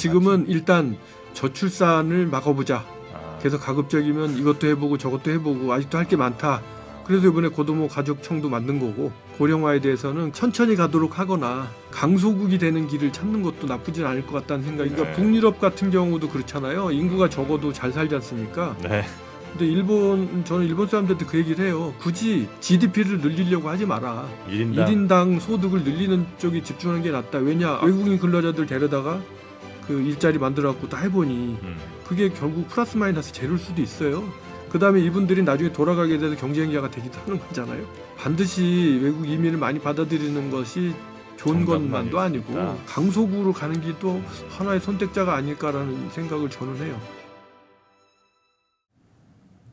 지금은 일단 저출산을 막아보자. 계속 가급적이면 이것도 해보고 저것도 해보고 아직도 할 게 많다. 그래서 이번에 고도모 가족청도 만든 거고 고령화에 대해서는 천천히 가도록 하거나 강소국이 되는 길을 찾는 것도 나쁘진 않을 것 같다는 생각이. 그러니까 북유럽 같은 경우도 그렇잖아요. 인구가 적어도 잘 살지 않습니까? 네. 근데 저는 일본 사람들한테 그 얘기를 해요. 굳이 GDP를 늘리려고 하지 마라. 1인당 소득을 늘리는 쪽에 집중하는 게 낫다. 왜냐? 외국인 근로자들 데려다가 그 일자리 만들어갖고 다 해보니 그게 결국 플러스 마이너스 제로일 수도 있어요. 그 다음에 이분들이 나중에 돌아가게 돼서 경쟁자가 되기도 하는 거잖아요. 반드시 외국 이민을 많이 받아들이는 것이 좋은 것만도 아니고 강소국으로 가는 게 또 하나의 선택자가 아닐까라는 생각을 저는 해요.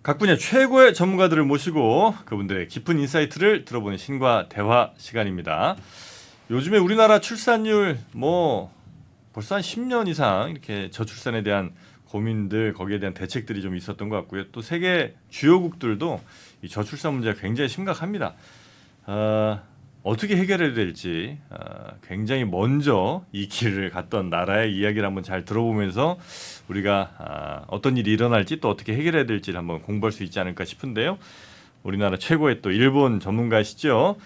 각 분야 최고의 전문가들을 모시고 그분들의 깊은 인사이트를 들어보는 신과 대화 시간입니다. 요즘에 우리나라 출산율 벌써 한 10년 이상 이렇게 저출산에 대한 고민들, 거기에 대한 대책들이 좀 있었던 것 같고요. 또 세계 주요국들도 이 저출산 문제가 굉장히 심각합니다. 어떻게 해결해야 될지 굉장히 먼저 이 길을 갔던 나라의 이야기를 한번 잘 들어보면서 우리가 어떤 일이 일어날지 또 어떻게 해결해야 될지를 한번 공부할 수 있지 않을까 싶은데요. 우리나라 최고의 또 일본 전문가시죠.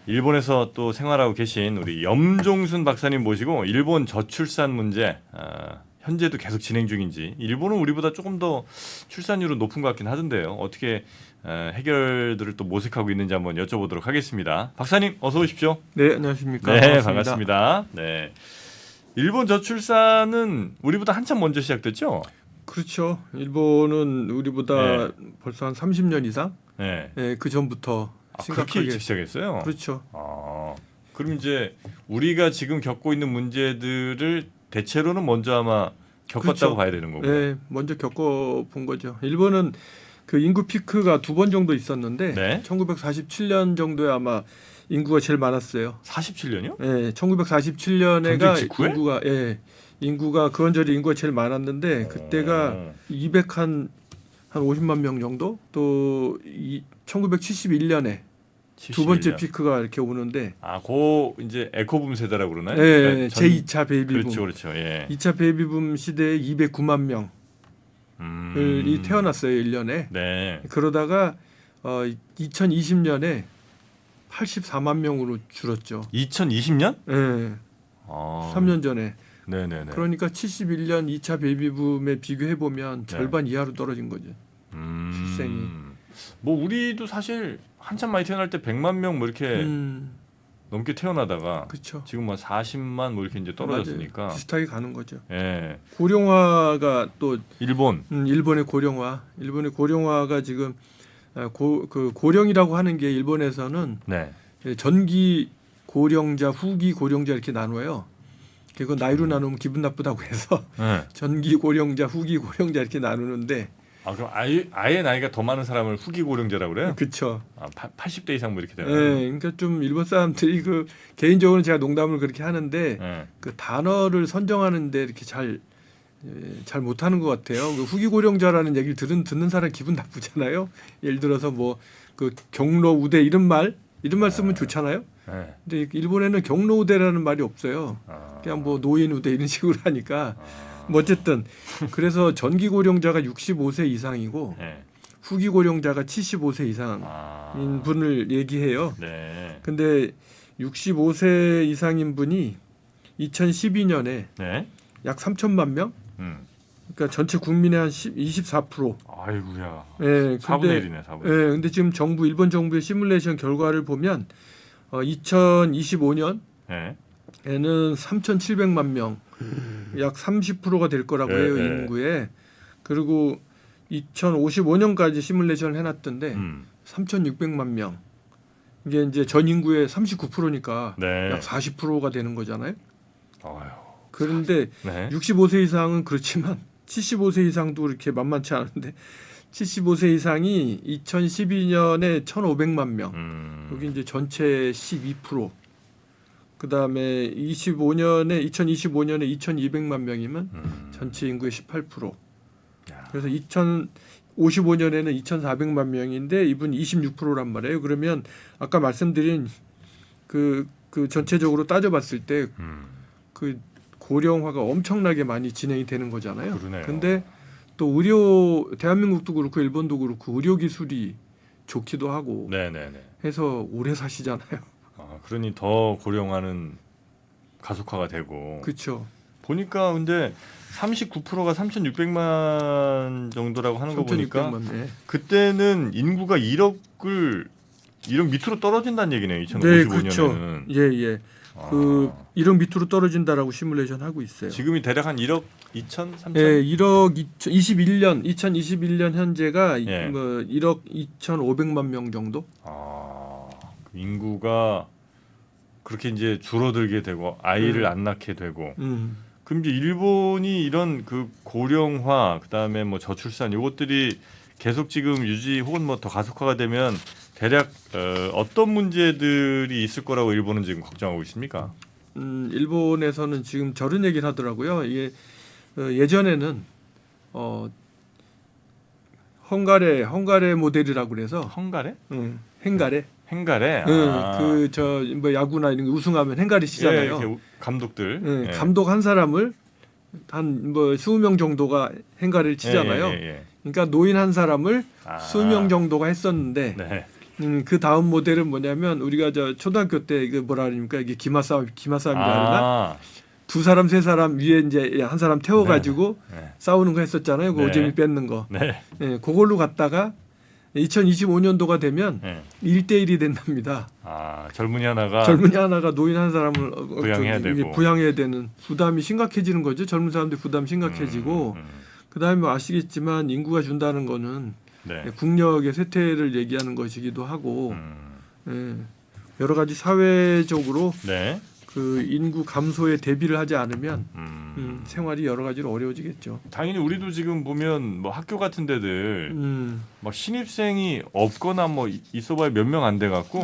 일본에서 또 생활하고 계신 우리 염종순 박사님 모시고 일본 저출산 문제 현재도 계속 진행 중인지, 일본은 우리보다 조금 더 출산율은 높은 것 같긴 하던데요. 어떻게 해결들을 또 모색하고 있는지 한번 여쭤보도록 하겠습니다. 박사님 어서 오십시오. 네, 안녕하십니까. 네, 반갑습니다. 네, 일본 저출산은 우리보다 한참 먼저 시작됐죠? 그렇죠. 일본은 우리보다 벌써 한 30년 이상 그 전부터 심각하게. 그렇게 일찍 시작했어요? 그렇죠. 그럼 이제 우리가 지금 겪고 있는 문제들을 대체로는 먼저 아마 겪었다고 그렇죠. 봐야 되는 거고요. 네, 먼저 겪어본 거죠. 일본은 그 인구 피크가 2번 정도 있었는데 1947년 정도에 아마 인구가 제일 많았어요. 47년이요? 네, 1947년에가 인구가 그런저리 인구가 제일 많았는데 그때가 200한 50만 명 정도. 또 1971년에 두 번째 피크가 이렇게 오는데 고 이제 에코붐 세대라고 그러나요? 네, 제2차 베이비붐. 그렇죠. 예. 2차 베이비붐 시대에 209만 명이 태어났어요, 1년에. 네. 그러다가 2020년에 84만 명으로 줄었죠. 2020년? 네. 3년 전에. 네네네. 그러니까 71년 2차 베이비붐에 비교해 보면 절반 이하로 떨어진 거죠. 출생이. 우리도 사실 한참 많이 태어날 때 100만 명 이렇게 넘게 태어나다가 그쵸. 지금 40만 이렇게 이제 떨어졌으니까 맞아요. 비슷하게 가는 거죠. 예. 고령화가 또 일본의 고령화가 지금 고령이라고 하는 게 일본에서는 전기 고령자, 후기 고령자 이렇게 나눠요. 그거 나이로 나누면 기분 나쁘다고 해서 전기 고령자, 후기 고령자 이렇게 나누는데. 그럼 아예 나이가 더 많은 사람을 후기 고령자라고 그래요? 그렇죠. 80대 이상 이렇게 되나요? 네, 그러니까 좀 일본 사람들이 개인적으로는 제가 농담을 그렇게 하는데 그 단어를 선정하는데 이렇게 잘 못하는 것 같아요. 그 후기 고령자라는 얘기를 듣는 사람 기분 나쁘잖아요. 예를 들어서 그 경로 우대 이런 말 쓰면 좋잖아요. 근데 일본에는 경로 우대라는 말이 없어요. 그냥 노인 우대 이런 식으로 하니까. 어쨌든 그래서 전기 고령자가 65세 이상이고 후기 고령자가 75세 이상인 분을 얘기해요. 근데 65세 이상인 분이 2012년에 약 3천만 명? 그러니까 전체 국민의 한 24%. 아이고야. 네, 4분의 1이네, 4분의 1. 네, 근데 지금 일본 정부의 시뮬레이션 결과를 보면 2025년에는 3,700만 명. 약 30%가 될 거라고 해요, 인구에. 그리고 2055년까지 시뮬레이션을 해놨던데 3,600만 명. 이게 이제 전 인구의 39%니까 약 40%가 되는 거잖아요. 그런데 65세 이상은 그렇지만 75세 이상도 이렇게 만만치 않은데 75세 이상이 2012년에 1,500만 명. 여기 이제 전체 12%. 그다음에 2025년에 2,200만 명이면 전체 인구의 18%. 그래서 2055년에는 2,400만 명인데 이분 26%란 말이에요. 그러면 아까 말씀드린 그 전체적으로 따져봤을 때 그 고령화가 엄청나게 많이 진행이 되는 거잖아요. 그러네요. 근데 또 의료 대한민국도 그렇고 일본도 그렇고 의료 기술이 좋기도 하고 네네네. 해서 오래 사시잖아요. 그러니 더 고령화는 가속화가 되고. 그렇죠. 보니까 근데 39%가 3,600만 정도라고 하는 거 보니까 3,600만. 네. 그때는 인구가 1억 밑으로 떨어진다는 얘기네요. 2055년에는. 네, 그렇죠. 예. 그 1억 밑으로 떨어진다라고 시뮬레이션 하고 있어요. 지금이 대략 한 1억 2천, 3천? 예, 1억 2021년 현재가 예. 뭐 1억 2,500만 명 정도? 인구가 그렇게 이제 줄어들게 되고 아이를 안 낳게 되고 그럼 이제 일본이 이런 그 고령화 그다음에 뭐 저출산 요것들이 계속 지금 유지 혹은 뭐 더 가속화가 되면 대략 어떤 문제들이 있을 거라고 일본은 지금 걱정하고 있습니까? 일본에서는 지금 저런 얘기를 하더라고요. 이게 예전에는 헝가레 모델이라고 그래서 헝가레? 헝가레. 헝가레. 그저 뭐 야구나 이런 거 우승하면 헝가리 치잖아요. 예, 감독들. 감독 한 사람을 한 뭐 20명 정도가 헝가리를 치잖아요. 그러니까 노인 한 사람을 20명 정도가 했었는데 네. 그 다음 모델은 뭐냐면 우리가 저 초등학교 때 이게 뭐라 그러니까 이게 기마싸움이라나 두 사람 세 사람 위에 이제 한 사람 태워가지고 싸우는 거 했었잖아요. 그 오재미 뺏는 거. 네. 그걸로 갔다가 2025년도가 되면 1대1이 된답니다. 젊은이 하나가 노인 한 사람을 부양해야 되는 부담이 심각해지는 거죠. 젊은 사람들 부담 심각해지고 그다음에 뭐 아시겠지만 인구가 준다는 거는 국력의 쇠퇴를 얘기하는 것이기도 하고 여러 가지 사회적으로 그 인구 감소에 대비를 하지 않으면 생활이 여러 가지로 어려워지겠죠. 당연히 우리도 지금 보면 뭐 학교 같은 데들 막 신입생이 없거나 뭐 있어봐야 몇 명 안 돼 갖고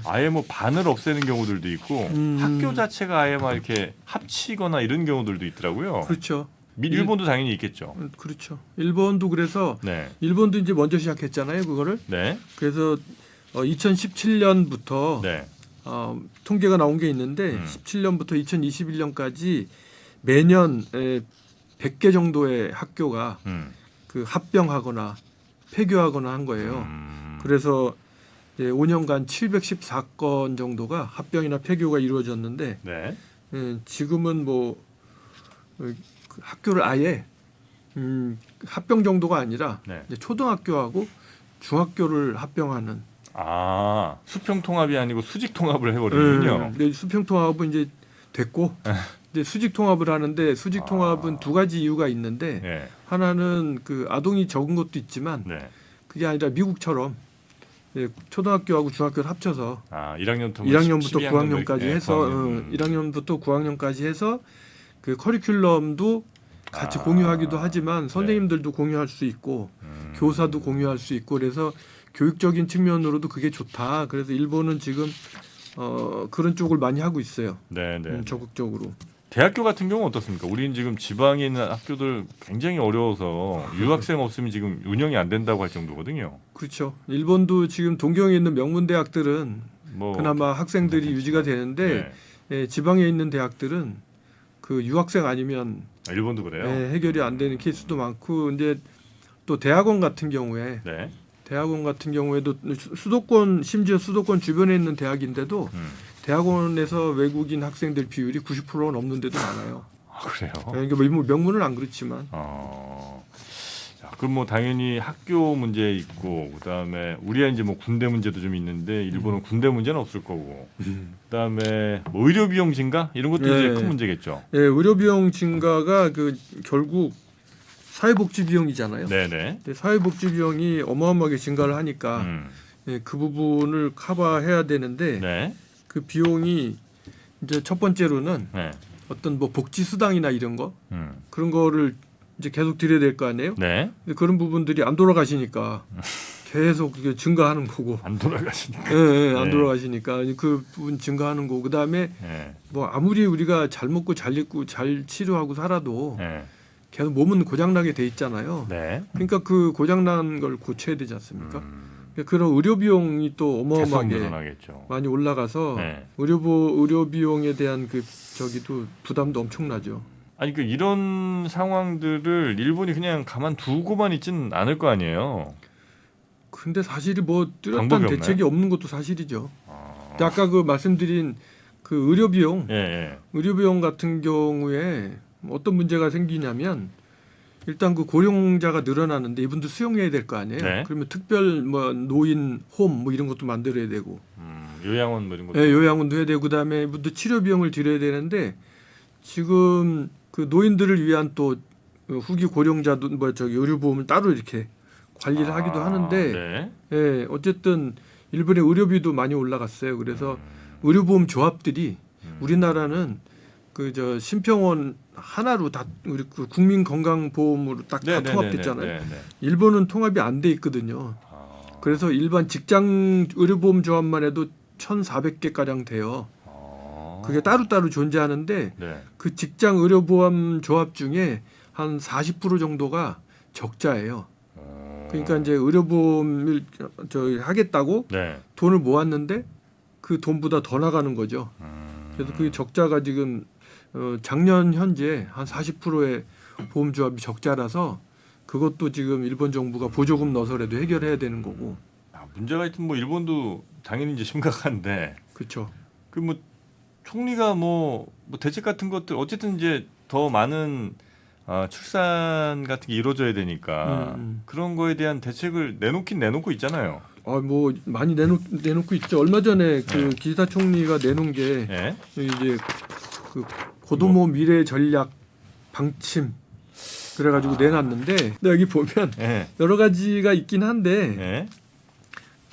아예 뭐 반을 없애는 경우들도 있고 학교 자체가 아예 막 이렇게 합치거나 이런 경우들도 있더라고요. 그렇죠. 일본도 당연히 있겠죠. 그렇죠. 일본도 그래서 일본도 이제 먼저 시작했잖아요, 그거를. 그래서 2017년부터 통계가 나온 게 있는데 17년부터 2021년까지 매년 100개 정도의 학교가 그 합병하거나 폐교하거나 한 거예요. 그래서 5년간 714건 정도가 합병이나 폐교가 이루어졌는데 지금은 뭐 학교를 아예 합병 정도가 아니라 이제 초등학교하고 중학교를 합병하는. 수평 통합이 아니고 수직 통합을 해버리는군요. 수평 통합은 이제 됐고 이제 수직 통합을 하는데 수직 통합은 두 가지 이유가 있는데 하나는 그 아동이 적은 것도 있지만 그게 아니라 미국처럼 초등학교하고 중학교를 합쳐서 1학년부터 9학년까지 해서 1학년부터 9학년까지 해서 그 커리큘럼도 같이 공유하기도 하지만 선생님들도 공유할 수 있고 교사도 공유할 수 있고 그래서 교육적인 측면으로도 그게 좋다. 그래서 일본은 지금 그런 쪽을 많이 하고 있어요. 적극적으로. 대학교 같은 경우는 어떻습니까? 우리는 지금 지방에 있는 학교들 굉장히 어려워서 유학생 없으면 지금 운영이 안 된다고 할 정도거든요. 그렇죠. 일본도 지금 동경에 있는 명문 대학들은 그나마 학생들이 유지가 되는데 지방에 있는 대학들은 그 유학생 아니면 일본도 그래요. 해결이 안 되는 케이스도 많고 이제 또 대학원 같은 경우에 도 수도권 심지어 수도권 주변에 있는 대학인데도 대학원에서 외국인 학생들 비율이 90%가 넘는 데도 많아요. 그래요? 그러니까 명문은 안 그렇지만. 그럼 뭐 당연히 학교 문제 있고 그다음에 우리야 이제 뭐 군대 문제도 좀 있는데 일본은 군대 문제는 없을 거고 그다음에 뭐 의료 비용 증가 이런 것도 이제 큰 문제겠죠. 의료 비용 증가가 그 결국 사회복지 비용이잖아요. 근데 사회복지 비용이 어마어마하게 증가를 하니까 그 부분을 커버해야 되는데 그 비용이 이제 첫 번째로는 어떤 뭐 복지 수당이나 이런 거 그런 거를 이제 계속 드려야 될 거 아니에요? 근데 그런 부분들이 안 돌아가시니까 계속 그게 증가하는 거고. 안 돌아가시니까. 안 돌아가시니까 그 부분 증가하는 거고. 그다음에 뭐 아무리 우리가 잘 먹고 잘 입고 잘 치료하고 살아도 계속 몸은 고장나게 돼 있잖아요. 그러니까 그 고장난 걸 고쳐야 되지 않습니까? 그런 의료 비용이 또 계속 어마어마하게 늘어나겠죠. 많이 올라가서 네. 의료 비용에 대한 그 저기도 부담도 엄청나죠. 아니 그 이런 상황들을 일본이 그냥 가만 두고만 있지는 않을 거 아니에요. 근데 사실이 뭐 뚜렷한 방법이 대책이 없나요? 없는 것도 사실이죠. 아. 아까 그 말씀드린 그 의료 비용, 예. 의료 비용 같은 경우에 어떤 문제가 생기냐면 일단 그 고령자가 늘어나는데 이분들 수용해야 될 거 아니에요. 네. 그러면 특별 뭐 노인 홈 뭐 이런 것도 만들어야 되고, 요양원 뭐 이런 것도. 예, 요양원도 해야 되고 그다음에 이분들 치료 비용을 들여야 되는데 지금 그 노인들을 위한 또 후기 고령자도 뭐 저기 의료보험을 따로 이렇게 관리를 하기도 하는데, 네. 예, 어쨌든 일본의 의료비도 많이 올라갔어요. 그래서 의료보험 조합들이 우리나라는 그 저 심평원 하나로 다 우리 그 국민건강보험으로 딱 다 통합됐잖아요. 네. 일본은 통합이 안 돼 있거든요. 아. 그래서 일반 직장 의료보험 조합만 해도 1,400개 가량 돼요. 그게 따로따로 존재하는데 네. 그 직장 의료보험 조합 중에 한 40% 정도가 적자예요. 그러니까 이제 의료보험을 하겠다고 네. 돈을 모았는데 그 돈보다 더 나가는 거죠. 그래서 그 적자가 지금 작년 현재 한 40%의 보험조합이 적자라서 그것도 지금 일본 정부가 보조금 넣어서라도 해결해야 되는 거고. 문제가 있든 뭐 일본도 당연히 이제 심각한데 그렇죠. 그 뭐 총리가 뭐 대책 같은 것들 어쨌든 이제 더 많은 출산 같은 게 이루어져야 되니까 그런 거에 대한 대책을 내놓긴 내놓고 있잖아요. 뭐 많이 내놓고 있죠. 얼마 전에 그 기시다 총리가 내놓은 게 네. 이제 그 고도모 미래 전략 방침 그래가지고 내놨는데 근데 여기 보면 네. 여러 가지가 있긴 한데 네.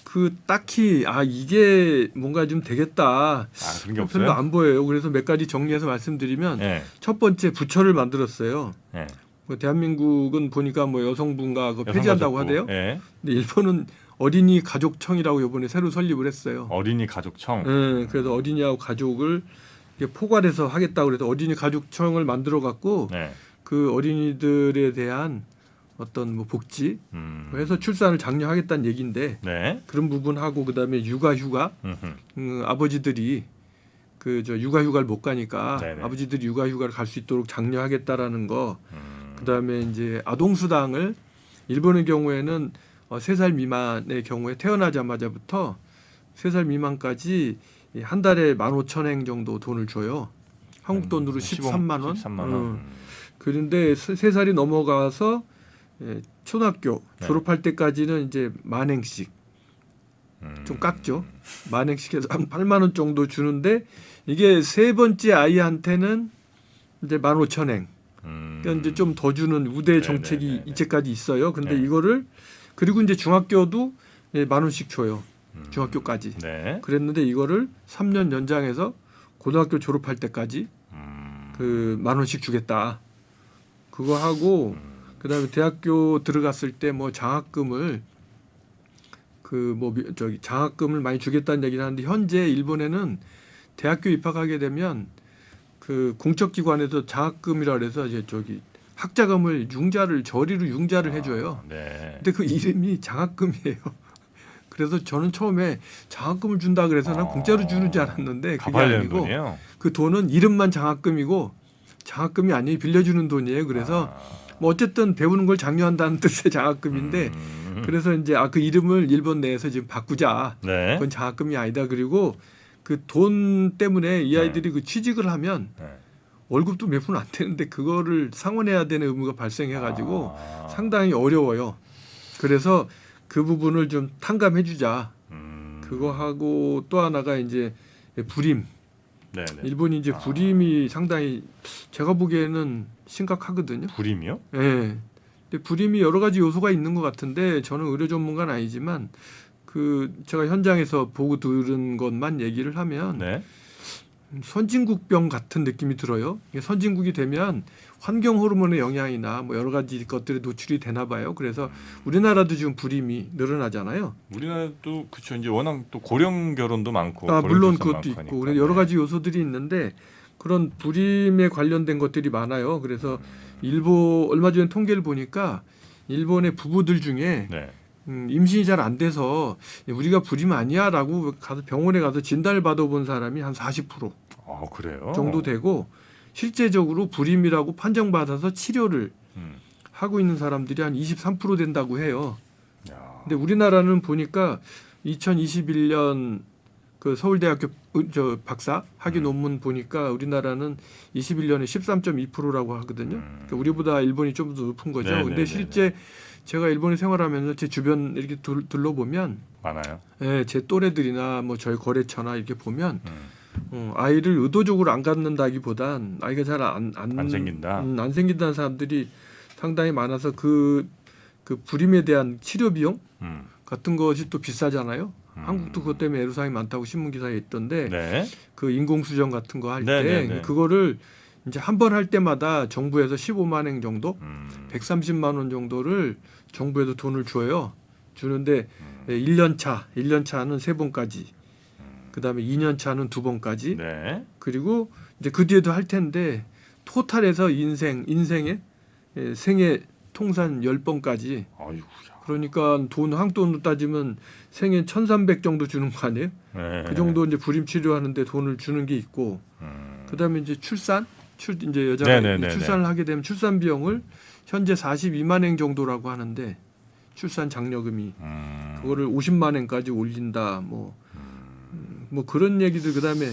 그 딱히 이게 뭔가 좀 되겠다 그런 게 없어요. 별로 안 보여요. 그래서 몇 가지 정리해서 말씀드리면 네. 첫 번째 부처를 만들었어요. 네. 뭐 대한민국은 보니까 뭐 여성분과 그거 폐지한다고 하대요. 네. 근데 일본은 어린이 가족청이라고 이번에 새로 설립을 했어요. 어린이 가족청. 네, 그래서 어린이하고 가족을 이렇게 포괄해서 하겠다고 그래서 어린이 가족청을 만들어 갖고 네. 그 어린이들에 대한 어떤 뭐 복지 해서 출산을 장려하겠다는 얘기인데 네. 그런 부분하고 그다음에 육아휴가 아버지들이 그 저 육아휴가를 못 가니까 네네. 아버지들이 육아휴가를 갈 수 있도록 장려하겠다라는 거 그다음에 이제 아동수당을 일본의 경우에는 3살 미만의 경우에 태어나자마자부터 3살 미만까지 한 달에 15,000엔 정도 돈을 줘요. 한국 돈으로 13만 원. 13만 원. 그런데 3살이 넘어가서 초등학교 네. 졸업할 때까지는 이제 만행씩 좀 깎죠. 만행씩 해서 한 8만 원 정도 주는데 이게 세 번째 아이한테는 이제 15,000엔. 그러니까 이제 좀 더 주는 우대 정책이 네네네네. 이제까지 있어요. 근데 네. 이거를 그리고 이제 중학교도 10,000원씩 줘요. 중학교까지. 네. 그랬는데 이거를 3년 연장해서 고등학교 졸업할 때까지 그 10,000원씩 주겠다. 그거 하고 그다음에 대학교 들어갔을 때 뭐 장학금을 그 뭐 저기 장학금을 많이 주겠다는 얘기를 하는데 현재 일본에는 대학교 입학하게 되면 그 공적 기관에서 장학금이라 그래서 이제 저기 학자금을 저리로 융자를 해줘요. 네. 근데 그 이름이 장학금이에요. 그래서 저는 처음에 장학금을 준다 그래서 난 공짜로 주는 줄 알았는데 그게 갚아야 되는 아니고 돈이에요? 그 돈은 이름만 장학금이고 장학금이 아니에요. 빌려주는 돈이에요. 그래서 뭐 어쨌든 배우는 걸 장려한다는 뜻의 장학금인데 그래서 이제 그 이름을 일본 내에서 지금 바꾸자. 네. 그건 장학금이 아니다. 그리고 그 돈 때문에 이 아이들이 그 취직을 하면 네. 월급도 몇 푼 안 되는데 그거를 상환해야 되는 의무가 발생해가지고 상당히 어려워요. 그래서 그 부분을 좀 탕감해주자. 그거 하고 또 하나가 이제 불임. 네네. 일본이 이제 불임이 상당히 제가 보기에는 심각하거든요. 불임이요? 예. 근데 불임이 여러 가지 요소가 있는 것 같은데 저는 의료 전문가는 아니지만 그 제가 현장에서 보고 들은 것만 얘기를 하면 네. 선진국병 같은 느낌이 들어요. 이게 선진국이 되면 환경 호르몬의 영향이나 뭐 여러 가지 것들이 노출이 되나 봐요. 그래서 우리나라도 지금 불임이 늘어나잖아요. 우리나라도 그렇죠. 이제 워낙 또 고령 결혼도 많고 물론 고령 출산 그것도 많고 있고 하니까. 그래서 여러 가지 요소들이 있는데 그런 불임에 관련된 것들이 많아요. 그래서 얼마 전에 통계를 보니까 일본의 부부들 중에 네. 임신이 잘 안 돼서 우리가 불임 아니야라고 가서 병원에 가서 진단을 받아본 사람이 한 40% 그래요? 정도 되고 실제적으로 불임이라고 판정받아서 치료를 하고 있는 사람들이 한 23% 된다고 해요. 야. 근데 우리나라는 보니까 2021년 그 서울대학교 박사 학위 논문 보니까 우리나라는 21년에 13.2%라고 하거든요. 그러니까 우리보다 일본이 좀 더 높은 거죠. 근데 실제 제가 일본에 생활하면서 제 주변 이렇게 둘러보면 많아요. 예, 제 또래들이나 뭐 저희 거래처나 이렇게 보면 아이를 의도적으로 안 갖는다기보단 아이가 잘 안 생긴다. 안 생긴다는 사람들이 상당히 많아서 그 불임에 대한 치료 비용 같은 것이 또 비싸잖아요. 한국도 그것 때문에 애로사항이 많다고 신문 기사에 있던데 네. 그 인공수정 같은 거 할 네, 네, 때 네. 그거를 이제 한 번 할 때마다 정부에서 15만 엔 정도, 130만 원 정도를 정부에서 돈을 줘요. 주는데 1년 차는 3번까지, 그다음에 2년 차는 2번까지, 네. 그리고 이제 그 뒤에도 할 텐데 토탈해서 인생에 생애 통산 10번까지. 아이고. 그러니까 한국 돈으로 따지면 생애 1,300 정도 주는 거 아니에요? 네. 그 정도 이제 불임 치료하는데 돈을 주는 게 있고, 그다음에 이제 이제 여자가 네네네네. 출산을 하게 되면 출산 비용을 현재 42만 엔 정도라고 하는데 출산 장려금이 그거를 50만 엔까지 올린다 뭐 그런 얘기들. 그다음에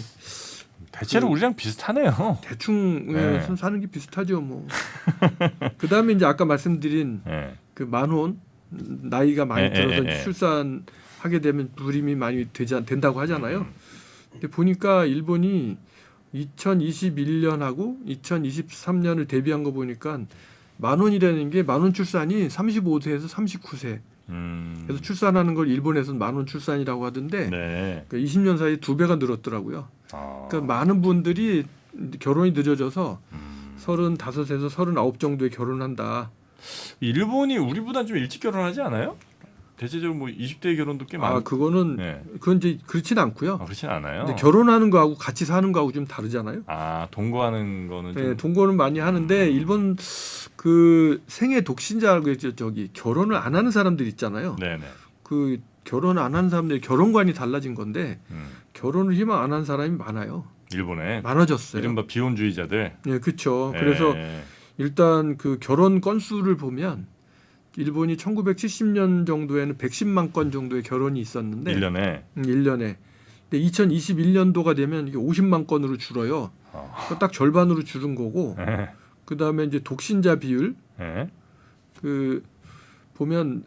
대체로 우리랑 비슷하네요. 대충 네. 사는 게 비슷하죠 뭐. 그다음에 이제 아까 말씀드린 네. 그 만혼 나이가 많이 들어서 네. 출산하게 되면 불임이 많이 된다고 하잖아요. 근데 보니까 일본이 2021년하고 2023년을 대비한 거 보니까 만혼이라는 게 만혼 출산이 35세에서 39세. 그래서 출산하는 걸 일본에서는 만혼 출산이라고 하던데 네. 그러니까 20년 사이에 2배가 늘었더라고요. 그러니까 많은 분들이 결혼이 늦어져서 35에서 39 정도에 결혼한다. 일본이 우리보다 좀 일찍 결혼하지 않아요? 대체적으로 뭐 20대 결혼도 꽤 많아요. 그거는 네. 그건 이제 그렇진 않고요. 그렇진 않아요. 근데 결혼하는 거하고 같이 사는 거하고 좀 다르잖아요. 동거하는 거는 좀 네, 동거는 많이 하는데 일본 그 생애 독신자라고 했죠. 결혼을 안 하는 사람들 있잖아요. 네네. 그 결혼 안 하는 사람들이 결혼관이 달라진 건데 결혼을 희망 안 하는 사람이 많아요. 일본에 많아졌어요. 이른바 비혼주의자들. 네, 그렇죠. 그래서 일단 그 결혼 건수를 보면 일본이 1970년 정도에는 110만 건 정도의 결혼이 있었는데 1년에 1년에. 근데 2021년도가 되면 이게 50만 건으로 줄어요. 딱 절반으로 줄은 거고. 그다음에 이제 독신자 비율 그 보면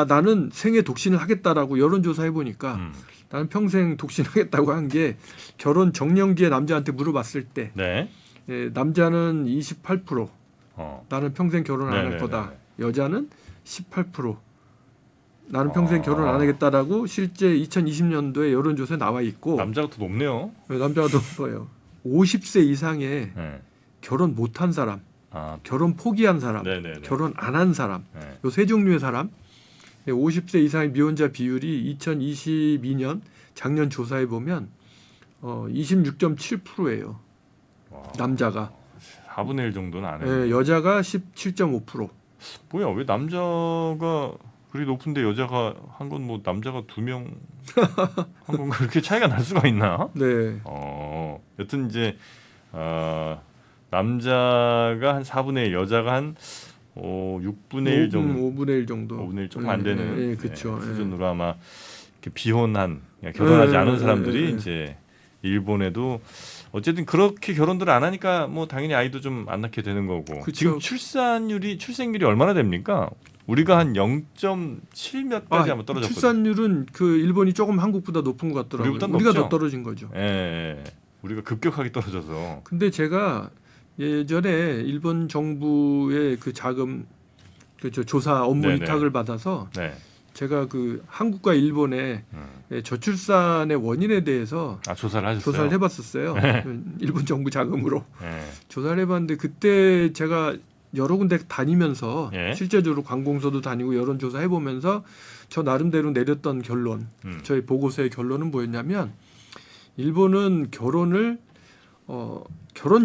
나는 생애 독신을 하겠다라고 여론조사 해보니까 나는 평생 독신하겠다고 한 게 결혼 정년기에 남자한테 물어봤을 때 네. 남자는 28% 나는 평생 결혼 안 할 네네네네. 거다. 여자는 18% 나는 평생 결혼 안 하겠다라고 실제 2020년도에 여론조사에 나와 있고 남자가 더 높네요. 남자가 더 높아요. 50세 이상의 네. 결혼 못한 사람, 결혼 포기한 사람, 네네네. 결혼 안 한 사람, 네. 요 세 종류의 사람 50세 이상의 미혼자 비율이 2022년 작년 조사해 보면 26.7%예요. 남자가 4분의 1 정도는 안 해요. 여자가 17.5%. 뭐야 왜 남자가 그리 높은데 여자가 한 건 뭐 남자가 2명 한 건 그렇게 차이가 날 수가 있나? 네. 여튼 이제 남자가 한 4분의 1, 여자가 한 6분의 1 정도, 5분의 1 정도. 5분의 1 조금 안 되는 그렇죠. 수준으로 아마 이렇게 비혼한 결혼하지 않은 사람들이 네. 이제 일본에도 어쨌든 그렇게 결혼들을 안 하니까 뭐 당연히 아이도 좀 안 낳게 되는 거고. 그쵸. 지금 출생률이 얼마나 됩니까? 우리가 한 0.7 몇 가지 한번 떨어졌거든요. 출산율은 그 일본이 조금 한국보다 높은 것 같더라고요. 우리보다 우리가 높죠? 더 떨어진 거죠. 예. 우리가 급격하게 떨어져서. 근데 제가 예전에 일본 정부의 그 자금 조사 업무 네네. 위탁을 받아서 네. 제가 그 한국과 일본의 저출산의 원인에 대해서 조사를 하셨어요? 조사를 해봤었어요. 일본 정부 자금으로 네. 조사를 해봤는데 그때 제가 여러 군데 다니면서 예. 실제적으로 관공서도 다니고 여론조사 해보면서 저 나름대로 내렸던 결론, 저희 보고서의 결론은 뭐였냐면 일본은 결혼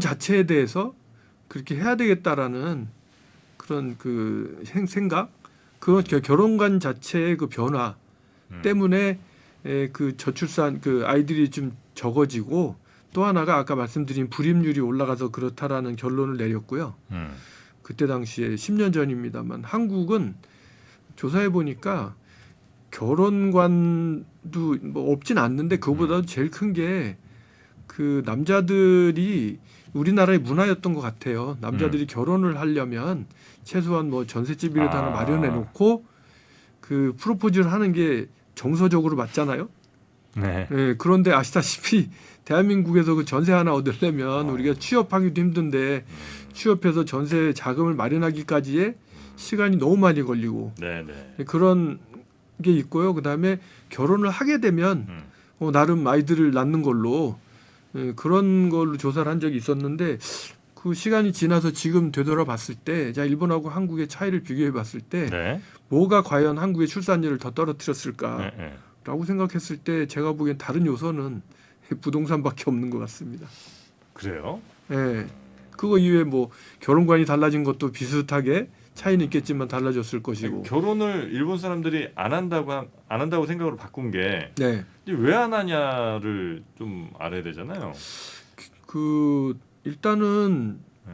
자체에 대해서 그렇게 해야 되겠다라는 그런 그 생각 그 결혼관 자체의 그 변화 때문에 그 저출산 그 아이들이 좀 적어지고 또 하나가 아까 말씀드린 불임률이 올라가서 그렇다라는 결론을 내렸고요. 그때 당시에 10년 전입니다만 한국은 조사해 보니까 결혼관도 뭐 없진 않는데 그거보다도 제일 큰 게 그 남자들이 우리나라의 문화였던 것 같아요. 남자들이 결혼을 하려면 최소한 뭐 전셋집이라도 하나 마련해 놓고 그 프로포즈를 하는 게 정서적으로 맞잖아요. 네. 네, 그런데 아시다시피 대한민국에서 그 전세 하나 얻으려면 우리가 취업하기도 힘든데 취업해서 전세 자금을 마련하기까지의 시간이 너무 많이 걸리고 네. 그런 게 있고요. 그다음에 결혼을 하게 되면 나름 아이들을 낳는 걸로 그런 걸로 조사를 한 적이 있었는데 그 시간이 지나서 지금 되돌아봤을 때 자 일본하고 한국의 차이를 비교해봤을 때 네. 뭐가 과연 한국의 출산율을 더 떨어뜨렸을까? 네. 라고 생각했을 때 제가 보기엔 다른 요소는 부동산밖에 없는 것 같습니다. 그래요? 예. 그거 이외에 뭐 결혼관이 달라진 것도 비슷하게 차이는 있겠지만 달라졌을 것이고. 결혼을 일본 사람들이 안 한다고 생각으로 바꾼 게 네. 왜 안 하냐를 좀 알아야 되잖아요. 그 일단은 네.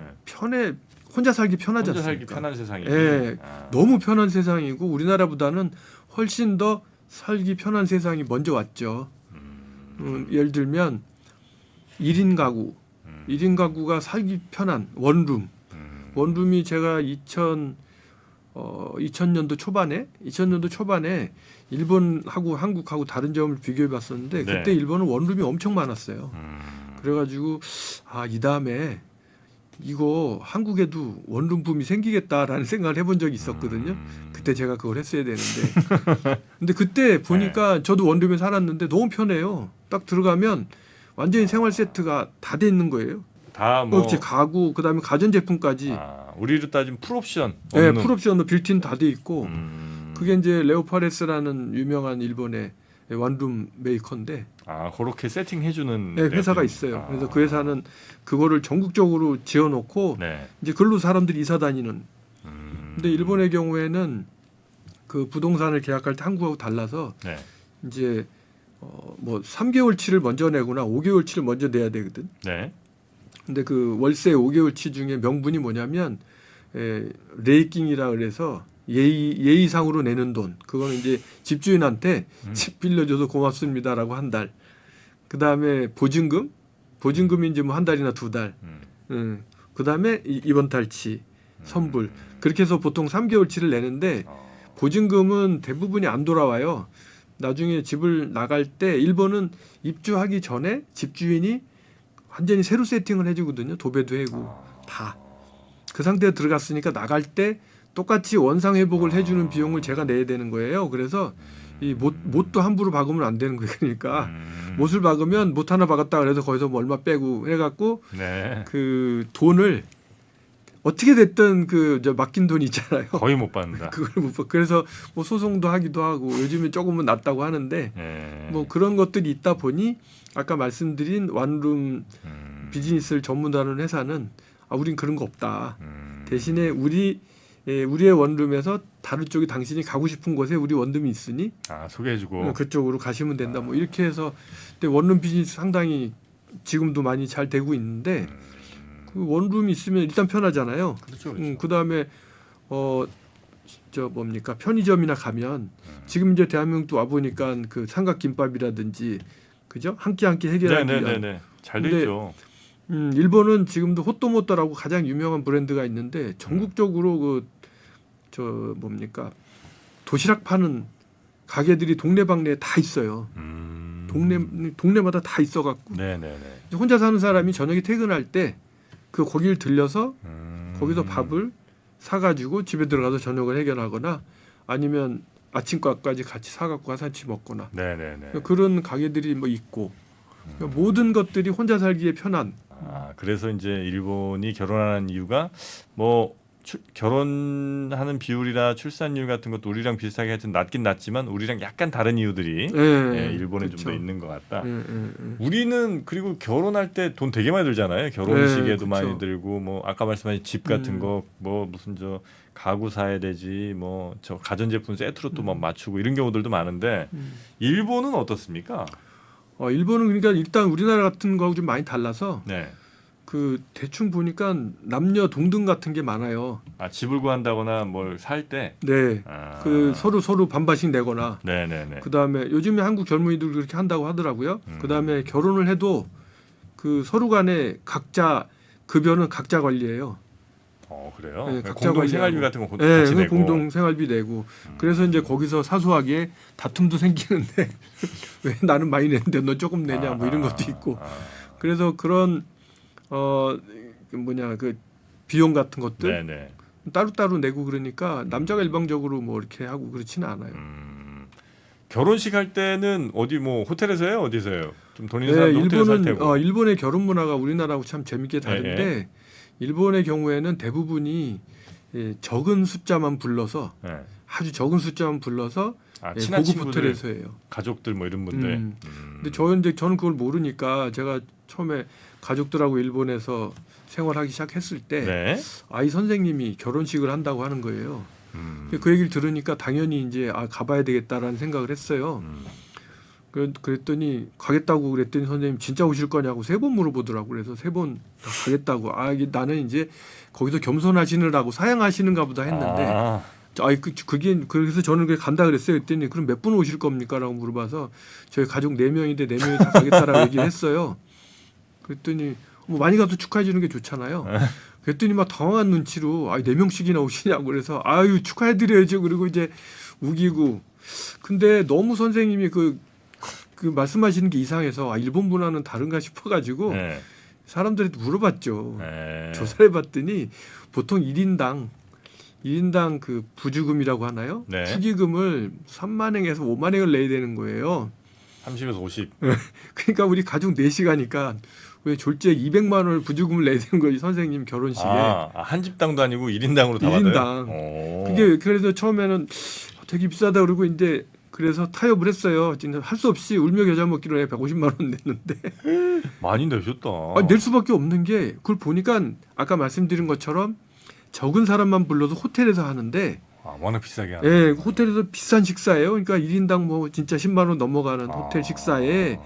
혼자 살기 편하지 혼자 않습니까? 살기 편한 세상이. 예. 너무 편한 세상이고 우리나라보다는 훨씬 더 살기 편한 세상이 먼저 왔죠. 예를 들면 1인 가구, 1인 가구가 살기 편한 원룸. 원룸이 제가 2000년도 초반에 일본하고 한국하고 다른 점을 비교해 봤었는데 네. 그때 일본은 원룸이 엄청 많았어요. 그래가지고 이 다음에 이거 한국에도 원룸 붐이 생기겠다라는 생각을 해본 적이 있었거든요. 그때 제가 그걸 했어야 되는데. 근데 그때 보니까 저도 원룸에 살았는데 너무 편해요. 딱 들어가면 완전히 생활 세트가 다 돼 있는 거예요. 다 뭐 가구 그다음에 가전제품까지. 우리로 따지면 풀옵션. 네, 풀옵션도 빌트인 다 돼 있고. 그게 이제 레오파레스라는 유명한 일본의 원룸 메이커인데. 그렇게 세팅해주는 네, 회사가 있어요. 그래서 그 회사는 그거를 전국적으로 지어놓고 네. 이제 글로 사람들이 이사 다니는. 근데 일본의 경우에는 그 부동산을 계약할 때 한국하고 달라서 네. 이제 뭐 3개월치를 먼저 내거나 5개월치를 먼저 내야 되거든. 네. 근데 그 월세 5개월치 중에 명분이 뭐냐면 레이킹이라 그래서 예의상으로 내는 돈. 그거는 이제 집주인한테 집 빌려줘서 고맙습니다라고 한 달. 그다음에 보증금이 이제 뭐 한 달이나 두 달. 그다음에 이번 달치 선불. 그렇게 해서 보통 3개월치를 내는데 보증금은 대부분이 안 돌아와요. 나중에 집을 나갈 때 일본은 입주하기 전에 집주인이 완전히 새로 세팅을 해주거든요. 도배도 해고 다. 그 상태에 들어갔으니까 나갈 때 똑같이 원상 회복을 해주는 비용을 제가 내야 되는 거예요. 그래서 이 못도 함부로 박으면 안 되는 거예요. 그러니까 못을 박으면 못 하나 박았다 그래서 거기서 뭐 얼마 빼고 해갖고 네. 그 돈을 어떻게 됐든 저 맡긴 돈이 있잖아요. 거의 못 받는다. 그걸 못 받. 그래서 뭐 소송도 하기도 하고 요즘에 조금은 낫다고 하는데 뭐 그런 것들이 있다 보니 아까 말씀드린 원룸 비즈니스를 전문하는 회사는 우린 그런 거 없다. 대신에 우리의 원룸에서 다른 쪽에 당신이 가고 싶은 곳에 우리 원룸이 있으니 소개해주고 그쪽으로 가시면 된다. 뭐 이렇게 해서 근데 원룸 비즈니스 상당히 지금도 많이 잘 되고 있는데 그 원룸이 있으면 일단 편하잖아요. 그렇죠. 그다음에 편의점이나 가면 지금 이제 대한민국도 와 보니까 그 삼각김밥이라든지 그죠? 한 끼 한 끼 해결하기 위한. 잘 돼 있죠. 일본은 지금도 호또모토라고 가장 유명한 브랜드가 있는데 전국적으로 도시락 파는 가게들이 동네방네에 다 있어요. 동네마다 다 있어갖고 혼자 사는 사람이 저녁에 퇴근할 때 거기를 들려서 거기서 밥을 사가지고 집에 들어가서 저녁을 해결하거나 아니면 아침밥까지 같이 사갖고 가서 같이 먹거나 그런 가게들이 뭐 있고 모든 것들이 혼자 살기에 편한. 그래서 이제 일본이 결혼하는 이유가 뭐 결혼하는 비율이나 출산율 같은 것도 우리랑 비슷하게 하여튼 낮긴 낮지만 우리랑 약간 다른 이유들이 일본에 좀 더 있는 것 같다. 우리는 그리고 결혼할 때 돈 되게 많이 들잖아요. 결혼식에도 많이 들고 뭐 아까 말씀하신 집 같은 거 뭐 무슨 저 가구 사야 되지 뭐 저 가전제품 세트로 또 막 맞추고 이런 경우들도 많은데 일본은 어떻습니까? 일본은 그러니까 일단 우리나라 같은 거하고 좀 많이 달라서 네. 그 대충 보니까 남녀 동등 같은 게 많아요. 아 집을 구한다거나 뭘 살 때. 네. 그 서로 반반씩 내거나. 네네네. 그 다음에 요즘에 한국 젊은이들 그렇게 한다고 하더라고요. 그 다음에 결혼을 해도 그 서로 간에 각자 급여는 각자 관리해요. 그래요? 네, 그러니까 각자 공동 관리하고. 생활비 같은 거 네, 같이 내고. 공동 생활비 내고. 그래서 이제 거기서 사소하게 다툼도 생기는데 왜 나는 많이 내는데 너 조금 내냐 뭐 이런 것도 있고. 그래서 그런 그 비용 같은 것들 네네. 따로따로 내고 그러니까 남자가 일방적으로 뭐 이렇게 하고 그렇지는 않아요. 결혼식 할 때는 어디 뭐 호텔에서 해요? 어디서 해요? 좀 돈 있는 네, 사람도 호텔에서 할 테고. 일본의 결혼 문화가 우리나라하고 참 재밌게 다른데 일본의 경우에는 대부분이 적은 숫자만 불러서 아주 적은 숫자만 불러서 친한 고급 친구들, 호텔에서 해요. 가족들 뭐 이런 분들. 근데 저는 그걸 모르니까 제가 처음에 가족들하고 일본에서 생활하기 시작했을 때 아이 선생님이 결혼식을 한다고 하는 거예요. 그 얘기를 들으니까 당연히 이제 가봐야 되겠다라는 생각을 했어요. 그랬더니 가겠다고 그랬더니 선생님 진짜 오실 거냐고 3번 물어보더라고. 그래서 3번 가겠다고. 이게 나는 이제 거기서 겸손하시느라고 사양하시는가 보다 했는데 그게 그래서 저는 그게 간다 그랬어요. 그랬더니 그럼 몇 분 오실 겁니까라고 물어봐서 저희 가족 4명인데 4명이 다 가겠다라고 얘기를 했어요. 그랬더니 뭐 많이 가도 축하해 주는 게 좋잖아요. 그랬더니 막 당황한 눈치로 4명씩이나 오시냐고 그래서 아유 축하해 드려야죠. 그리고 이제 우기고. 근데 너무 선생님이 그 말씀하시는 게 이상해서 일본 문화는 다른가 싶어가지고 사람들한테 물어봤죠. 조사를 봤더니 보통 1인당 그 부주금이라고 하나요? 축의금을 3만행에서 5만행을 내야 되는 거예요. 30에서 50. 그러니까 우리 가족 4시 가니까 왜 졸지에 200만 원을 부주금을 내야 되는 거지 선생님 결혼식에. 한 집당도 아니고 1인당으로 다 1인당. 받아요? 그게 그래서 처음에는 되게 비싸다 그러고 이제 그래서 타협을 했어요. 진짜 할 수 없이 울며 겨자 먹기로 해 150만 원 냈는데 많이 내셨다. 낼 수밖에 없는 게 그걸 보니까 아까 말씀드린 것처럼 적은 사람만 불러서 호텔에서 하는데 워낙 비싸게 하네. 호텔에서 비싼 식사예요. 그러니까 1인당 뭐 진짜 10만 원 넘어가는 호텔 식사에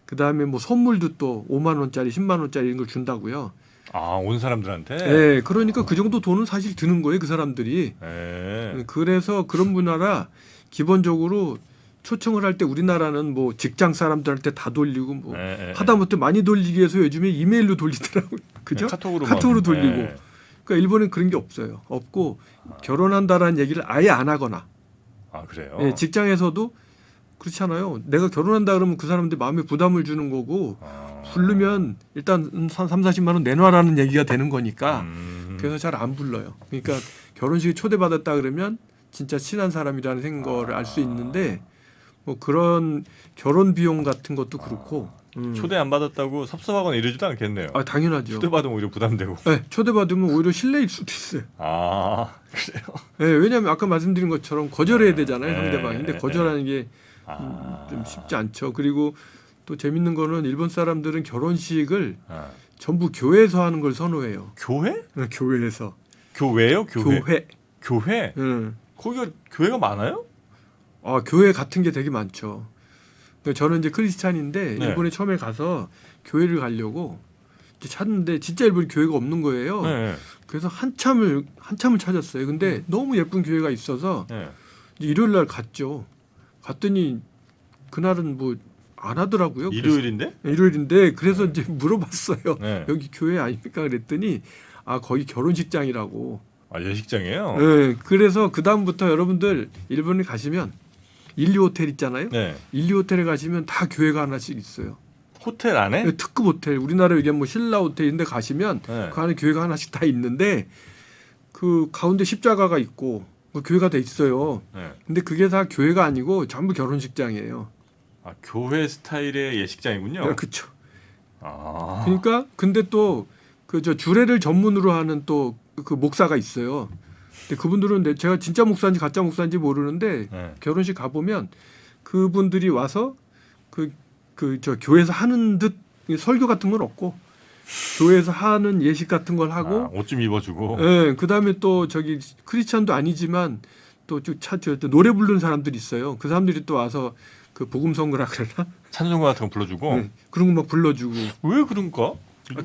그다음에 뭐 선물도 또 5만 원짜리 10만 원짜리 이런 걸 준다고요. 온 사람들한테? 그러니까 그 정도 돈은 사실 드는 거예요. 그 사람들이. 그래서 그런 문화라 기본적으로 초청을 할 때 우리나라는 뭐 직장 사람들한테 다 돌리고 뭐 하다못해 많이 돌리기 위해서 요즘에 이메일로 돌리더라고요. 그죠? 카톡으로 돌리고. 그러니까 일본은 그런 게 없어요. 없고 결혼한다라는 얘기를 아예 안 하거나. 그래요? 직장에서도 그렇잖아요. 내가 결혼한다 그러면 그 사람들 마음에 부담을 주는 거고 부르면 일단 30-40만 원 내놔라는 얘기가 되는 거니까 그래서 잘 안 불러요. 그러니까 결혼식에 초대받았다 그러면 진짜 친한 사람이라는 생각을 알 수 있는데 뭐 그런 결혼 비용 같은 것도 그렇고 초대 안 받았다고 섭섭하거나 이러지도 않겠네요. 당연하죠. 초대받으면 오히려 부담되고. 초대받으면 오히려 실례일 수도 있어요. 그래요? 왜냐하면 아까 말씀드린 것처럼 거절해야 되잖아요. 상대방이. 근데 거절하는 게 좀 쉽지 않죠. 그리고 또 재밌는 거는 일본 사람들은 결혼식을 전부 교회에서 하는 걸 선호해요. 교회? 교회에서. 교회요? 교회. 교회? 거기가 교회가 많아요? 교회 같은 게 되게 많죠. 저는 이제 크리스찬인데 일본에 처음에 가서 교회를 가려고 이제 찾는데 진짜 일본에 교회가 없는 거예요. 그래서 한참을 찾았어요. 근데 너무 예쁜 교회가 있어서 일요일 날 갔죠. 갔더니 그날은 뭐 안 하더라고요. 일요일인데? 일요일인데 그래서 이제 물어봤어요. 여기 교회 아닙니까? 그랬더니 거기 결혼식장이라고. 예식장이에요? 그래서 그 다음부터 여러분들 일본에 가시면 일류 호텔 있잖아요. 일류 호텔에 가시면 다 교회가 하나씩 있어요. 호텔 안에? 특급 호텔. 우리나라 얘기하면 뭐 신라 호텔인데 가시면 그 안에 교회가 하나씩 다 있는데 그 가운데 십자가가 있고 그 교회가 돼 있어요. 근데 그게 다 교회가 아니고 전부 결혼식장이에요. 교회 스타일의 예식장이군요. 그렇죠. 그러니까 근데 또 그 주례를 전문으로 하는 또 그 목사가 있어요. 근데 그분들은 제가 진짜 목사인지 가짜 목사인지 모르는데 네. 결혼식 가 보면 그분들이 와서 저 교회에서 하는 듯 설교 같은 건 없고 교회에서 하는 예식 같은 걸 하고 옷 좀 입어주고. 예, 그다음에 또 저기 크리스찬도 아니지만 또 노래 부르는 사람들이 있어요. 그 사람들이 또 와서 그 복음 선거라 그러나 찬송가 같은 거 불러주고. 네, 그런 거 막 불러주고 왜 그런가?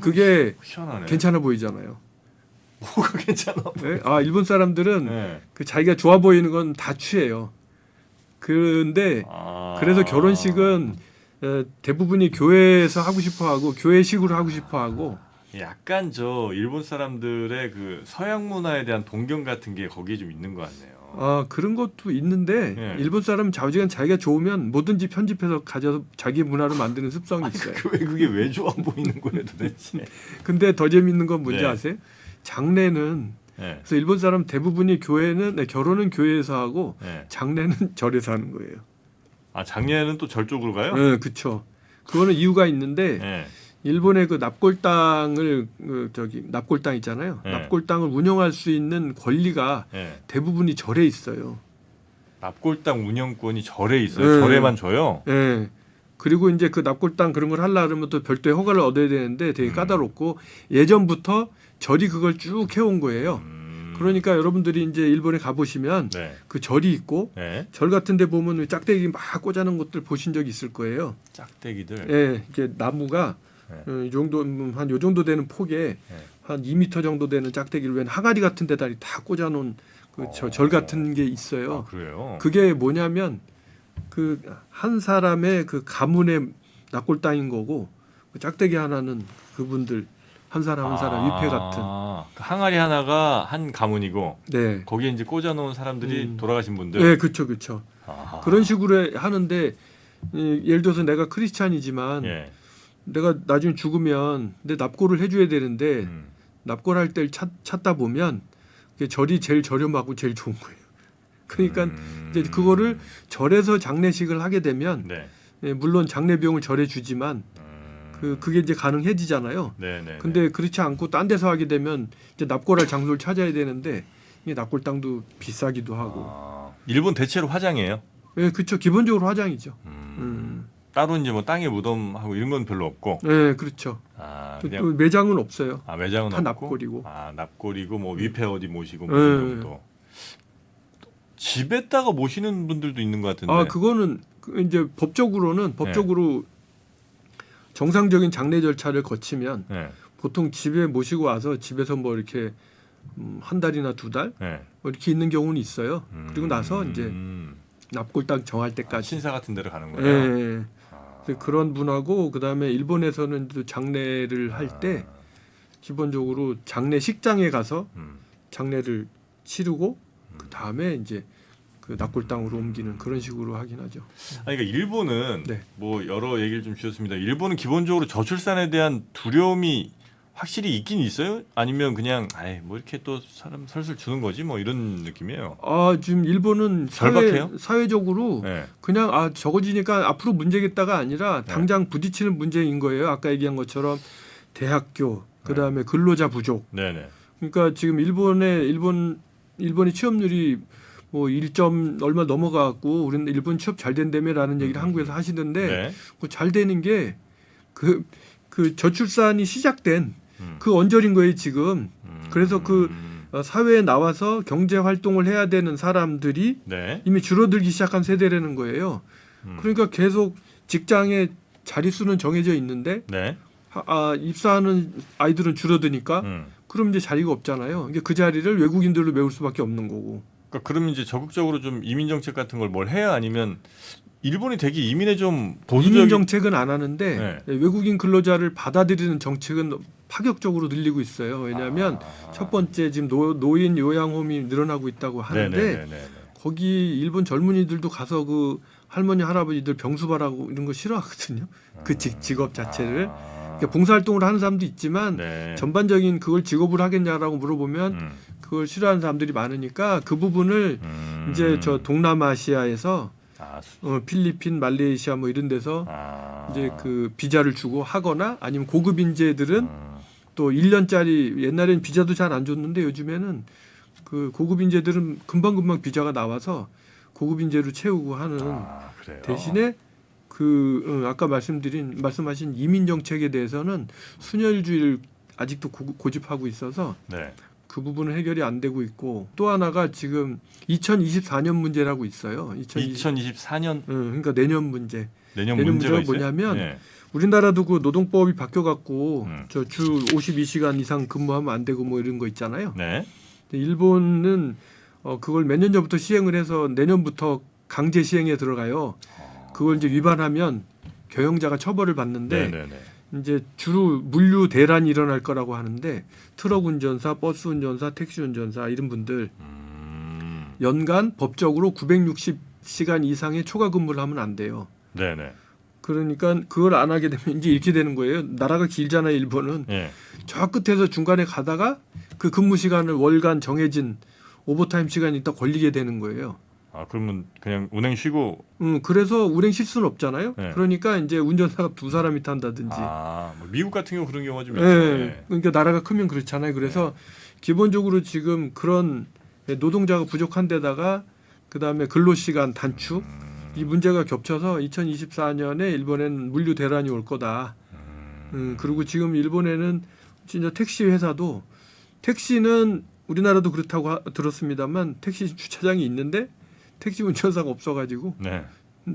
그게 희한하네. 괜찮아 보이잖아요. 뭐가 괜찮아? 네? 아 일본 사람들은 네. 그 자기가 좋아 보이는 건 다 취해요. 그런데 그래서 결혼식은 대부분이 교회에서 하고 싶어하고 교회식으로 하고 싶어하고 약간 저 일본 사람들의 그 서양 문화에 대한 동경 같은 게 거기에 좀 있는 것 같네요. 아 그런 것도 있는데 네. 일본 사람은 좌우지간 자기가 좋으면 뭐든지 편집해서 가져서 자기 문화로 만드는 습성이 있어요. 그게 왜 좋아 보이는 거예요 도대체? 근데 더 재밌는 건 뭔지 네. 아세요? 장례는 네. 그래서 일본 사람 대부분이 결혼은 교회에서 하고 네. 장례는 절에서 하는 거예요. 아 장례는 또 절 쪽으로 가요? 네, 그렇죠. 그거는 이유가 있는데 네. 일본의 그 납골당을 납골당 있잖아요. 네. 납골당을 운영할 수 있는 권리가 네. 대부분이 절에 있어요. 납골당 운영권이 절에 있어요. 네. 절에만 줘요. 예. 그리고 이제 그 납골당 그런 걸 하려 그러면 또 별도의 허가를 얻어야 되는데 되게 까다롭고 예전부터 절이 그걸 쭉 해온 거예요. 그러니까 여러분들이 이제 일본에 가보시면 네. 그 절이 있고 네. 절 같은 데 보면 짝대기 막 꽂아놓은 것들 보신 적 있을 거예요. 짝대기들. 예, 이게 나무가 네. 이 정도 한 요 정도 되는 폭에 한 2m 정도 되는 짝대기를 웬 항아리 같은 데다 다 꽂아놓은 그 절 같은 게 있어요. 아, 그래요? 그게 뭐냐면 그 한 사람의 그 가문의 납골당인 거고 그 짝대기 하나는 그분들 한 사람 한 사람 위패 같은. 그 항아리 하나가 한 가문이고 네. 거기에 이제 꽂아놓은 사람들이 돌아가신 분들. 네, 그렇죠, 그렇죠. 아하. 그런 식으로 하는데 예를 들어서 내가 크리스찬이지만 예. 내가 나중에 죽으면 내 납골을 해줘야 되는데 납골할 때를 찾다 보면 그게 절이 제일 저렴하고 제일 좋은 거예요. 그러니까 이제 그거를 절에서 장례식을 하게 되면 네. 물론 장례 비용을 절에 주지만 그게 이제 가능해지잖아요. 네네. 근데 그렇지 않고 딴 데서 하게 되면 이제 납골할 장소를 찾아야 되는데 이 납골당도 비싸기도 하고. 일본 대체로 화장이에요. 네, 그렇죠. 기본적으로 화장이죠. 따로 이제 뭐 땅에 무덤하고 이런 건 별로 없고. 네, 그렇죠. 그냥 또 매장은 없어요. 매장은 다 없고. 납골이고. 납골이고 뭐 위패 어디 모시고 뭐 이 정도. 집에다가 모시는 분들도 있는 것 같은데. 그거는 이제 법적으로는 정상적인 장례 절차를 거치면 네. 보통 집에 모시고 와서 집에서 뭐 이렇게 한 달이나 두 달 네. 뭐 이렇게 있는 경우는 있어요. 그리고 나서 이제 납골당 정할 때까지. 신사 같은 데로 가는 거예요. 예. 그래서 그런 분하고 그다음에 일본에서는 또 장례를 할 때 기본적으로 장례식장에 가서 장례를 치르고 그 다음에 이제 그 납골당으로 옮기는 그런 식으로 하긴 하죠. 그러니까 일본은 네. 뭐 여러 얘기를 좀 주셨습니다. 일본은 기본적으로 저출산에 대한 두려움이 확실히 있긴 있어요? 아니면 그냥 뭐 이렇게 또 사람 설설 주는 거지 뭐 이런 느낌이에요. 지금 일본은 절박해요? 사회적으로 네. 그냥 적어지니까 앞으로 문제겠다가 아니라 당장 부딪히는 문제인 거예요. 아까 얘기한 것처럼 대학교 그다음에 근로자 부족. 네네. 그러니까 지금 일본의 취업률이 뭐 1점 얼마 넘어가고 우리는 일본 취업 잘 된다며라는 얘기를 한국에서 하시던데 네. 그 잘 되는 게 그 저출산이 시작된 그 언저리인 거예요 지금. 그래서 그 사회에 나와서 경제 활동을 해야 되는 사람들이 네. 이미 줄어들기 시작한 세대라는 거예요. 그러니까 계속 직장에 자릿수는 정해져 있는데 네. 입사하는 아이들은 줄어드니까 그럼 이제 자리가 없잖아요. 이게 그 자리를 외국인들로 메울 수밖에 없는 거고. 그러니까 그럼 이제 적극적으로 좀 이민 정책 같은 걸 뭘 해야 아니면 일본이 되게 이민에 좀 보수적인 이민 정책은 안 하는데 네. 외국인 근로자를 받아들이는 정책은 파격적으로 늘리고 있어요. 왜냐하면 첫 번째 지금 노인 요양홈이 늘어나고 있다고 하는데 네네네네. 거기 일본 젊은이들도 가서 그 할머니 할아버지들 병수발하고 이런 거 싫어하거든요. 그 직업 자체를. 그러니까 봉사활동을 하는 사람도 있지만 네. 전반적인 그걸 직업으로 하겠냐라고 물어보면 그걸 싫어하는 사람들이 많으니까 그 부분을 이제 저 동남아시아에서 필리핀, 말레이시아 뭐 이런 데서 이제 그 비자를 주고 하거나 아니면 고급 인재들은 또 1년짜리 옛날에는 비자도 잘 안 줬는데 요즘에는 그 고급 인재들은 금방금방 비자가 나와서 고급 인재로 채우고 하는 그래요? 대신에 아까 말씀하신 이민 정책에 대해서는 순혈주의를 아직도 고집하고 있어서 네. 그 부분은 해결이 안 되고 있고 또 하나가 지금 2024년 문제라고 있어요. 2024년 그러니까 내년 문제. 내년 문제가 문제가 있어요? 뭐냐면 네. 우리나라도 그 노동법이 바뀌어갖고 저 주 52시간 이상 근무하면 안 되고 뭐 이런 거 있잖아요. 네. 일본은 그걸 몇 년 전부터 시행을 해서 내년부터 강제 시행에 들어가요. 그걸 이제 위반하면 경영자가 처벌을 받는데 네네네. 이제 주로 물류 대란이 일어날 거라고 하는데 트럭 운전사, 버스 운전사, 택시 운전사 이런 분들 연간 법적으로 960시간 이상의 초과 근무를 하면 안 돼요. 네네. 그러니까 그걸 안 하게 되면 이제 이렇게 되는 거예요. 나라가 길잖아요, 일본은. 예. 저 끝에서 중간에 가다가 그 근무 시간을 월간 정해진 오버타임 시간이 있다 걸리게 되는 거예요. 그러면 그냥 운행 쉬고. 그래서 운행 쉴 수는 없잖아요. 네. 그러니까 이제 운전사가 두 사람이 탄다든지. 뭐 미국 같은 경우 그런 경우가 좀 있죠. 네. 그러니까 나라가 크면 그렇잖아요. 그래서 기본적으로 지금 그런 노동자가 부족한 데다가 그다음에 근로시간 단축 이 문제가 겹쳐서 2024년에 일본에는 물류 대란이 올 거다. 그리고 지금 일본에는 진짜 택시 회사도 택시는 우리나라도 그렇다고 들었습니다만 택시 주차장이 있는데 택시 운전사가 없어가지고 네.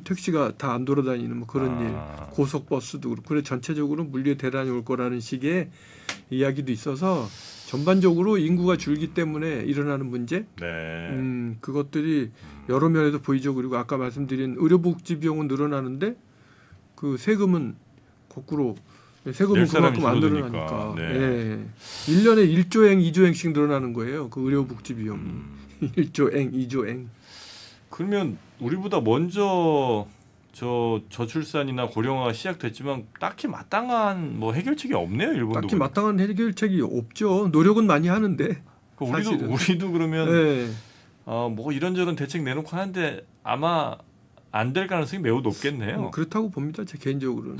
택시가 다 안 돌아다니는 뭐 그런 일, 고속버스도 그렇고 그래 전체적으로 물류 대란이 올 거라는 식의 이야기도 있어서 전반적으로 인구가 줄기 때문에 일어나는 문제, 네. 그것들이 여러 면에서 보이죠. 그리고 아까 말씀드린 의료복지 비용은 늘어나는데 그 세금은 거꾸로 세금은 그만큼 안 늘어나니까. 네. 예. 1년에 1조행, 2조행씩 늘어나는 거예요. 그 의료복지 비용이 1조행, 2조행. 그러면 우리보다 먼저 저출산이나 고령화가 시작됐지만 딱히 마땅한 뭐 해결책이 없네요, 일본도. 딱히 마땅한 해결책이 없죠. 노력은 많이 하는데. 우리도 그러면 네. 뭐 이런저런 대책 내놓고 하는데 아마 안 될 가능성이 매우 높겠네요. 그렇다고 봅니다. 제 개인적으로는.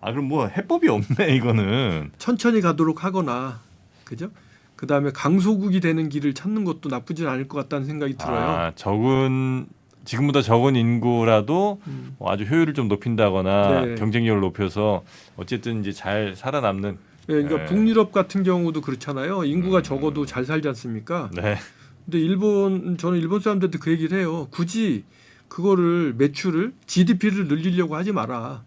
그럼 뭐 해법이 없네 이거는. 천천히 가도록 하거나, 그죠? 그 다음에 강소국이 되는 길을 찾는 것도 나쁘진 않을 것 같다는 생각이 들어요. 지금보다 적은 인구라도 아주 효율을 좀 높인다거나 네. 경쟁력을 높여서 어쨌든 이제 잘 살아남는. 네, 그러니까 북유럽 같은 경우도 그렇잖아요. 인구가 적어도 잘 살지 않습니까? 네. 근데 저는 일본 사람들한테 그 얘기를 해요. 굳이 그거를 매출을 GDP를 늘리려고 하지 마라.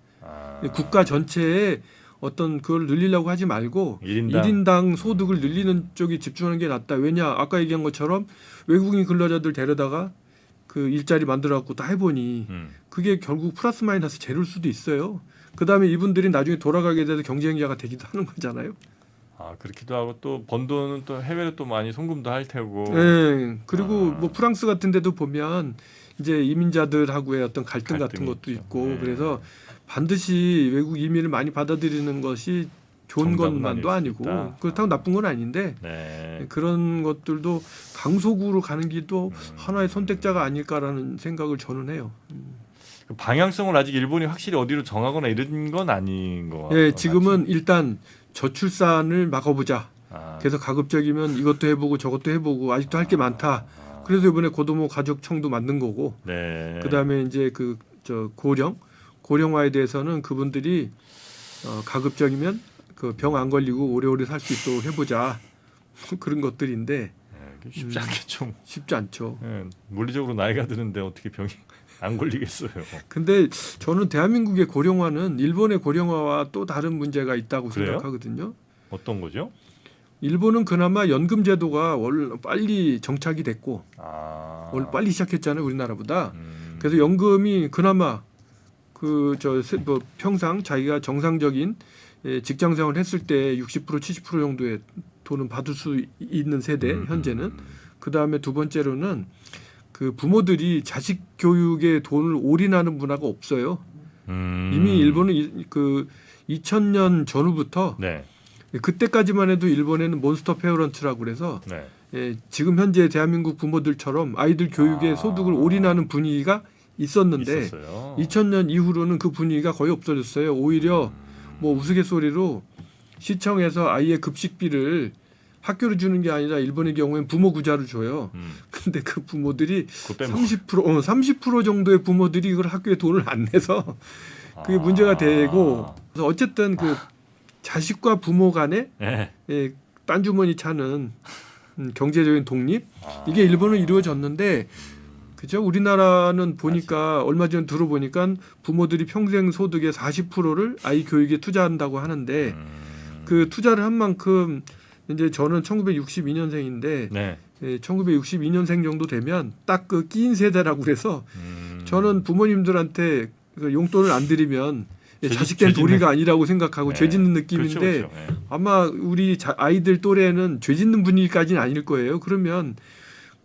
국가 전체에 어떤 그걸 늘리려고 하지 말고 1인당 소득을 늘리는 쪽에 집중하는 게 낫다. 왜냐 아까 얘기한 것처럼 외국인 근로자들 데려다가 그 일자리 만들어갖고 다 해보니 그게 결국 플러스 마이너스 제로일 수도 있어요. 그다음에 이분들이 나중에 돌아가게 돼서 경쟁자가 되기도 하는 거잖아요. 그렇기도 하고 또 번 돈은 또 해외로 또 많이 송금도 할 테고. 네. 그리고 뭐 프랑스 같은 데도 보면 이제 이민자들하고의 어떤 갈등 같은 것도 있고 네. 그래서 반드시 외국 이민을 많이 받아들이는 것이 좋은 것만도 아니고 그렇다고 나쁜 건 아닌데 네. 그런 것들도 강소구로 가는 길도 하나의 선택자가 아닐까라는 생각을 저는 해요. 방향성을 아직 일본이 확실히 어디로 정하거나 이런 건 아닌 것 같아요. 네, 지금은 일단 저출산을 막아보자. 그래서 가급적이면 이것도 해보고 저것도 해보고 아직도 할 게 많다. 그래서 이번에 고도모 가족청도 만든 거고. 네. 그다음에 이제 고령화에 대해서는 그분들이 가급적이면 그 병 안 걸리고 오래오래 살 수 있도록 해보자. 그런 것들인데 쉽지 않겠죠. 쉽지 않죠. 네, 물리적으로 나이가 드는데 어떻게 병이 안 걸리겠어요. 근데 저는 대한민국의 고령화는 일본의 고령화와 또 다른 문제가 있다고 그래요? 생각하거든요. 어떤 거죠? 일본은 그나마 연금 제도가 빨리 정착이 됐고 원래 빨리 시작했잖아요, 우리나라보다. 그래서 연금이 그나마 평상 자기가 정상적인 직장 생활을 했을 때 60% 70% 정도의 돈은 받을 수 있는 세대 현재는. 그 다음에 두 번째로는 그 부모들이 자식 교육에 돈을 올인하는 문화가 없어요. 이미 일본은 그 2000년 전후부터 네. 그때까지만 해도 일본에는 몬스터 페어런트라고 그래서 네. 지금 현재 대한민국 부모들처럼 아이들 교육에 소득을 올인하는 분위기가 있었는데 있었어요. 2000년 이후로는 그 분위기가 거의 없어졌어요. 오히려 뭐 우스갯소리로 시청에서 아이의 급식비를 학교로 주는 게 아니라 일본의 경우엔 부모 구자로 줘요. 근데 그 부모들이 그거 빼먹어. 30% 정도의 부모들이 이걸 학교에 돈을 안 내서 그게 문제가 되고, 그래서 어쨌든 그 자식과 부모 간에 네. 딴 주머니 차는 경제적인 독립, 이게 일본은 이루어졌는데, 그죠? 우리나라는 보니까 얼마 전에 들어보니까 부모들이 평생 소득의 40%를 아이 교육에 투자한다고 하는데, 그 투자를 한 만큼 이제 저는 1962년생인데 네. 1962년생 정도 되면 딱 그 끼인 세대라고 그래서 저는 부모님들한테 그 용돈을 안 드리면 자식된 도리가 아니라고 생각하고 네. 죄 짓는 느낌인데, 그렇죠, 그렇죠. 네. 아마 우리 아이들 또래는 죄 짓는 분위기까지는 아닐 거예요. 그러면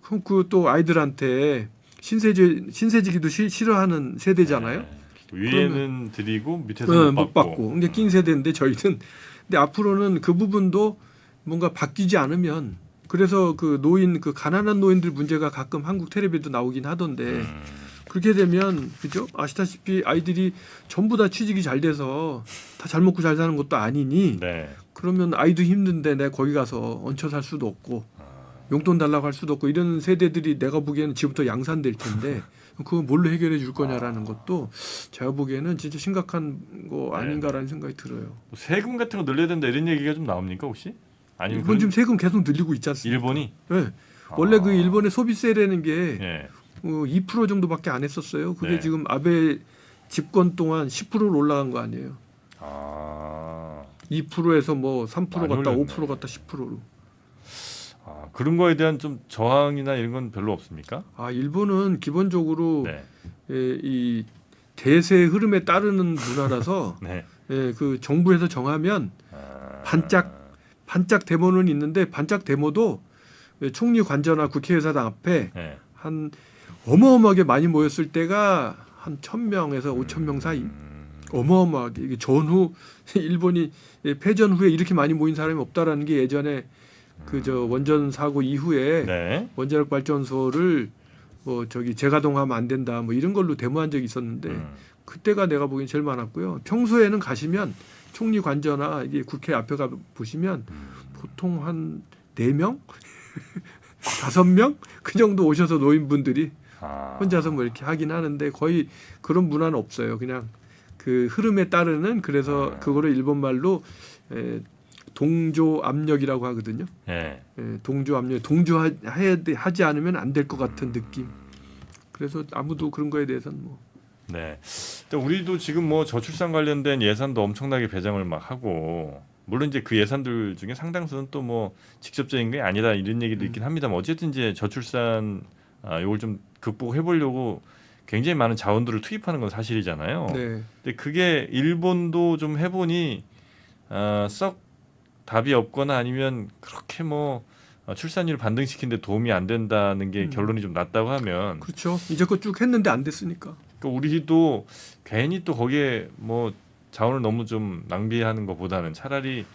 그 또 아이들한테 신세지기도 싫어하는 세대잖아요. 네. 위에는 드리고 밑에서 못 받고. 근데 낀 세대인데 저희는, 근데 앞으로는 그 부분도 뭔가 바뀌지 않으면, 그래서 그 노인, 그 가난한 노인들 문제가 가끔 한국 텔레비도 나오긴 하던데, 그렇게 되면 그죠? 아시다시피 아이들이 전부 다 취직이 잘 돼서 다 잘 먹고 잘 사는 것도 아니니, 네. 그러면 아이도 힘든데 내가 거기 가서 얹혀 살 수도 없고 용돈 달라고 할 수도 없고, 이런 세대들이 내가 보기에는 지금부터 양산될 텐데 그거 뭘로 해결해 줄 거냐라는 것도 제가 보기에는 진짜 심각한 거 아닌가라는 생각이 들어요. 세금 같은 거 늘려야 된다 이런 얘기가 좀 나옵니까 혹시? 아니면 일본 지금 세금 계속 늘리고 있지 않습니까? 일본이? 네. 원래 그 일본의 소비세라는 게 네. 2% 정도밖에 안 했었어요. 그게 네. 지금 아베 집권 동안 10%로 올라간 거 아니에요. 2%에서 뭐 3% 많이 갔다 올렸네. 5% 갔다 10%로. 그런 거에 대한 좀 저항이나 이런 건 별로 없습니까? 일본은 기본적으로 네. 이 대세의 흐름에 따르는 문화라서 네. 그 정부에서 정하면 반짝 데모는 있는데, 반짝 데모도 총리 관저나 국회의사당 앞에 네. 한 어마어마하게 많이 모였을 때가 한 1,000명에서 5,000명 사이. 어마어마하게, 이게 전후 일본이 패전 후에 이렇게 많이 모인 사람이 없다라는 게 예전에 그 저 원전 사고 이후에 네. 원자력 발전소를 뭐 저기 재가동하면 안 된다 뭐 이런 걸로 데모한 적이 있었는데, 그때가 내가 보기엔 제일 많았고요. 평소에는 가시면 총리 관저나 이게 국회 앞에 가 보시면 보통 한 4명, 5명 그 정도 오셔서 노인분들이 혼자서 뭐 이렇게 하긴 하는데, 거의 그런 문화는 없어요. 그냥 그 흐름에 따르는, 그래서 그거를 일본 말로 동조 압력이라고 하거든요. 네. 동조 압력, 하지 않으면 안 될 것 같은 느낌. 그래서 아무도 그런 거에 대해서는 뭐. 네. 근데 우리도 지금 뭐 저출산 관련된 예산도 엄청나게 배정을 막 하고, 물론 이제 그 예산들 중에 상당수는 또 뭐 직접적인 게 아니다 이런 얘기도 있긴 합니다만, 어쨌든 이제 저출산 이걸 좀 극복해 보려고 굉장히 많은 자원들을 투입하는 건 사실이잖아요. 네. 근데 그게 일본도 좀 해보니 썩 답이 없거나 아니면 그렇게 뭐 출산율 반등시키는데 도움이 안 된다는 게 결론이 좀 났다고 하면, 그렇죠. 이제껏 쭉 했는데 안 됐으니까. 그러니까 우리도 괜히 또 거기에 뭐 자원을 너무 좀 낭비하는 것보다는 차라리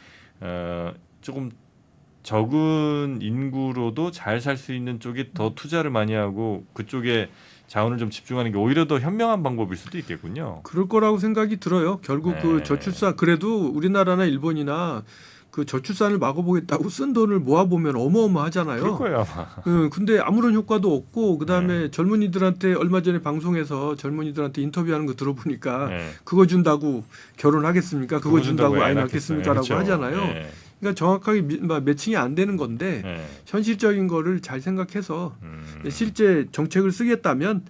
조금 적은 인구로도 잘 살 수 있는 쪽에 더 투자를 많이 하고 그쪽에 자원을 좀 집중하는 게 오히려 더 현명한 방법일 수도 있겠군요. 그럴 거라고 생각이 들어요. 결국 네. 그 저출산, 그래도 우리나라나 일본이나 그 저출산을 막아보겠다고 쓴 돈을 모아보면 어마어마하잖아요. 그럴 거예요 아마. 근데 아무런 효과도 없고, 그다음에 젊은이들한테 얼마 전에 방송에서 젊은이들한테 인터뷰하는 거 들어보니까 네. 그거 준다고 결혼하겠습니까? 그거 준다고 아이 낳겠습니까라고 그렇죠. 하잖아요. 네. 그러니까 정확하게 매칭이 안 되는 건데, 네. 현실적인 거를 잘 생각해서 실제 정책을 쓰겠다면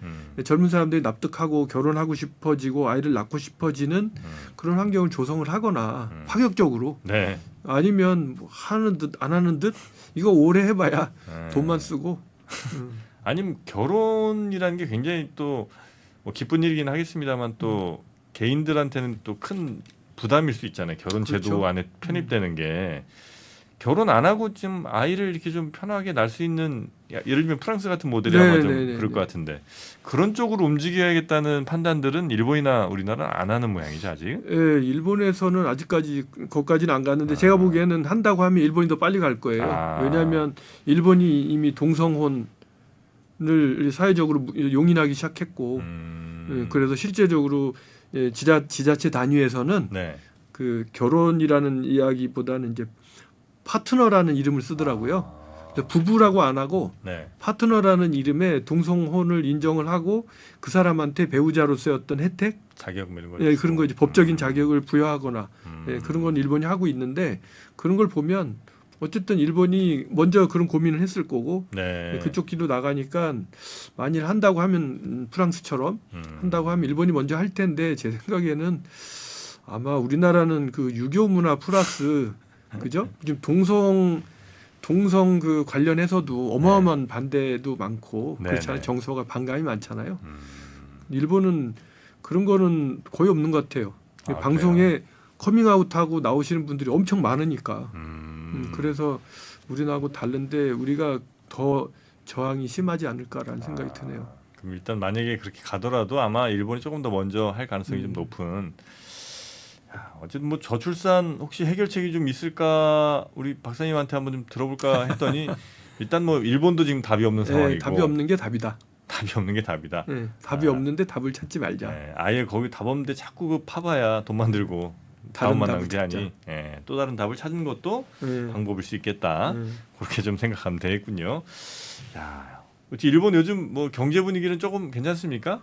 젊은 사람들이 납득하고 결혼하고 싶어지고 아이를 낳고 싶어지는 그런 환경을 조성을 하거나 파격적으로, 네. 아니면 뭐 하는 듯 안 하는 듯 이거 오래 해봐야 돈만 쓰고. 아니면 결혼이라는 게 굉장히 또 뭐 기쁜 일이긴 하겠습니다만 또 개인들한테는 또 큰 부담일 수 있잖아요. 결혼 제도 그렇죠. 안에 편입되는 게, 결혼 안 하고 좀 아이를 이렇게 좀 편하게 낳을 수 있는, 예를 들면 프랑스 같은 모델이 아마 좀 그럴 것 같은데, 그런 쪽으로 움직여야겠다는 판단들은 일본이나 우리나라는 안 하는 모양이죠 아직. 예, 일본에서는 아직까지 거기까지는 안 갔는데 제가 보기에는 한다고 하면 일본이 더 빨리 갈 거예요. 왜냐하면 일본이 이미 동성혼을 사회적으로 용인하기 시작했고, 그래서 실제적으로 지자체 단위에서는 네. 그 결혼이라는 이야기보다는 이제 파트너라는 이름을 쓰더라고요. 그래서 부부라고 안 하고 네. 파트너라는 이름에 동성혼을 인정을 하고 그 사람한테 배우자로서의 어떤 혜택, 자격 뭐 이런 거. 예, 그런 거 이제 법적인 자격을 부여하거나 예, 그런 건 일본이 하고 있는데 그런 걸 보면 어쨌든 일본이 먼저 그런 고민을 했을 거고 네. 그쪽 길로 나가니까 만일 한다고 하면 프랑스처럼 한다고 하면 일본이 먼저 할 텐데 제 생각에는 아마 우리나라는 그 유교 문화 플러스 그죠? 지금 동성 그 관련해서도 어마어마한 반대도 많고 네, 그렇잖아요. 네. 정서가 반감이 많잖아요. 일본은 그런 거는 거의 없는 것 같아요. 아, 방송에 커밍아웃하고 나오시는 분들이 엄청 많으니까. 음. 그래서 우리나라하고 다른데 우리가 더 저항이 심하지 않을까라는 생각이 드네요. 그럼 일단 만약에 그렇게 가더라도 아마 일본이 조금 더 먼저 할 가능성이 좀 높은. 야, 어쨌든 뭐 저출산 혹시 해결책이 좀 있을까 우리 박사님한테 한번 좀 들어볼까 했더니 일단 뭐 일본도 지금 답이 없는 상황이고 답이 없는 게 답이다. 답이 없는 게 답이다. 답이 없는데 답을 찾지 말자. 네, 아예 거기 답 없는데 자꾸 그 파봐야 돈 만들고 다른 다음만 답을 낭비하니 또 다른 답을 찾는 것도 예. 방법일 수 있겠다. 그렇게 좀 생각하면 되겠군요. 야, 어찌 일본 요즘 뭐 경제 분위기는 조금 괜찮습니까?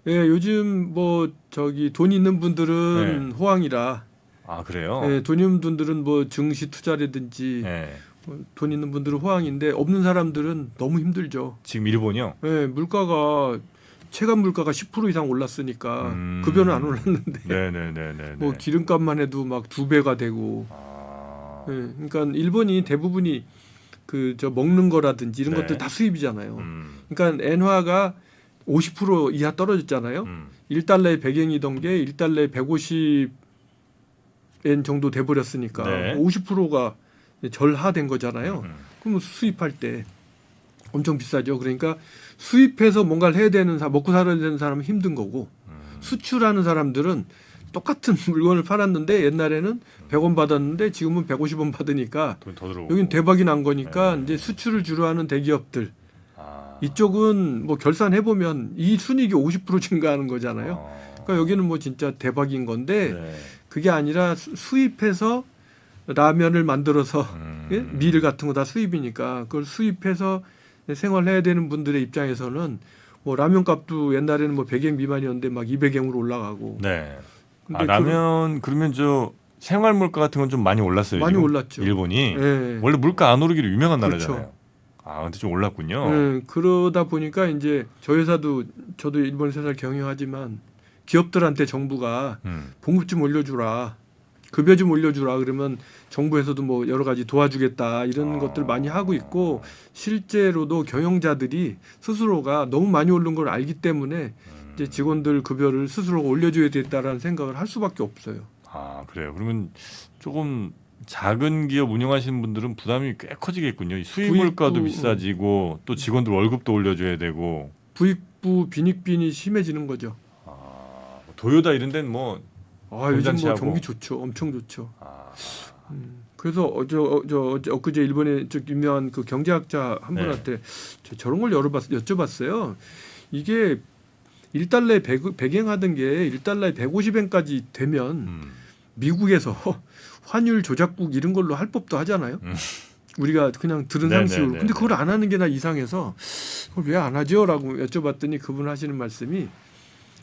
예, 요즘 뭐 저기 돈 있는 분들은 호황이라. 아 그래요? 예, 돈 있는 분들은 뭐 증시 투자라든지 네. 돈 있는 분들은 호황인데 없는 사람들은 너무 힘들죠. 지금 일본이요? 예, 물가가 체감 물가가 10% 이상 올랐으니까 급여는 안 올랐는데 네네네네. 뭐 기름값만 해도 막 2배가 되고. 아, 예, 그러니까 일본이 대부분이 그 저 먹는 거라든지 이런 네. 것들 다 수입이잖아요. 그러니까 엔화가 50% 이하 떨어졌잖아요. 1달러에 100엔이던 게 1달러에 150엔 정도 돼 버렸으니까 네. 50%가 절하된 거잖아요. 그럼 수입할 때 엄청 비싸죠. 그러니까 수입해서 뭔가를 해야 되는 먹고 살아야 되는 사람은 힘든 거고 수출하는 사람들은 똑같은 물건을 팔았는데 옛날에는 100원 받았는데 지금은 150원 받으니까 돈 더 들어오고. 여긴 대박이 난 거니까 네. 이제 수출을 주로 하는 대기업들 아, 이쪽은 뭐 결산해 보면 이 순이익이 50% 증가하는 거잖아요. 아, 그러니까 여기는 뭐 진짜 대박인 건데 네. 그게 아니라 수입해서 라면을 만들어서 예? 밀 같은 거 다 수입이니까 그걸 수입해서 생활해야 되는 분들의 입장에서는 뭐 라면 값도 옛날에는 뭐 100엔 미만이었는데 막 200엔으로 올라가고. 네. 근데 아, 라면 그러면 저 생활 물가 같은 건 좀 많이 올랐어요. 많이 지금? 올랐죠. 일본이 예. 원래 물가 안 오르기로 유명한 그렇죠. 나라잖아요. 아, 근데 좀 올랐군요. 예, 그러다 보니까 이제 저희 회사도 저도 일본 회사를 경영하지만 기업들한테 정부가 봉급 좀 올려주라, 급여 좀 올려주라 그러면 정부에서도 뭐 여러 가지 도와주겠다 이런 것들 많이 하고 있고 실제로도 경영자들이 스스로가 너무 많이 오른 걸 알기 때문에 이제 직원들 급여를 스스로 올려줘야 되겠다라는 생각을 할 수밖에 없어요. 아, 그래요. 그러면 조금 작은 기업 운영하시는 분들은 부담이 꽤 커지겠군요. 수입 물가도 비싸지고 또 직원들 월급도 올려줘야 되고. 부익부 빈익빈이 심해지는 거죠. 아, 도요다 이런 데는 뭐 요즘 뭐 돈잔치하고. 경기 좋죠, 엄청 좋죠. 아, 그래서 엊그제 일본의 저 유명한 그 경제학자 한 네. 분한테 저런 걸 여쭤봤어요. 이게 1달러에 100엔 하던 게 1달러에 150엔까지 되면 미국에서 환율 조작국 이런 걸로 할 법도 하잖아요. 우리가 그냥 들은 네네네네. 상식으로. 근데 그걸 안 하는 게 나 이상해서 그걸 왜 안 하죠? 라고 여쭤봤더니 그분 하시는 말씀이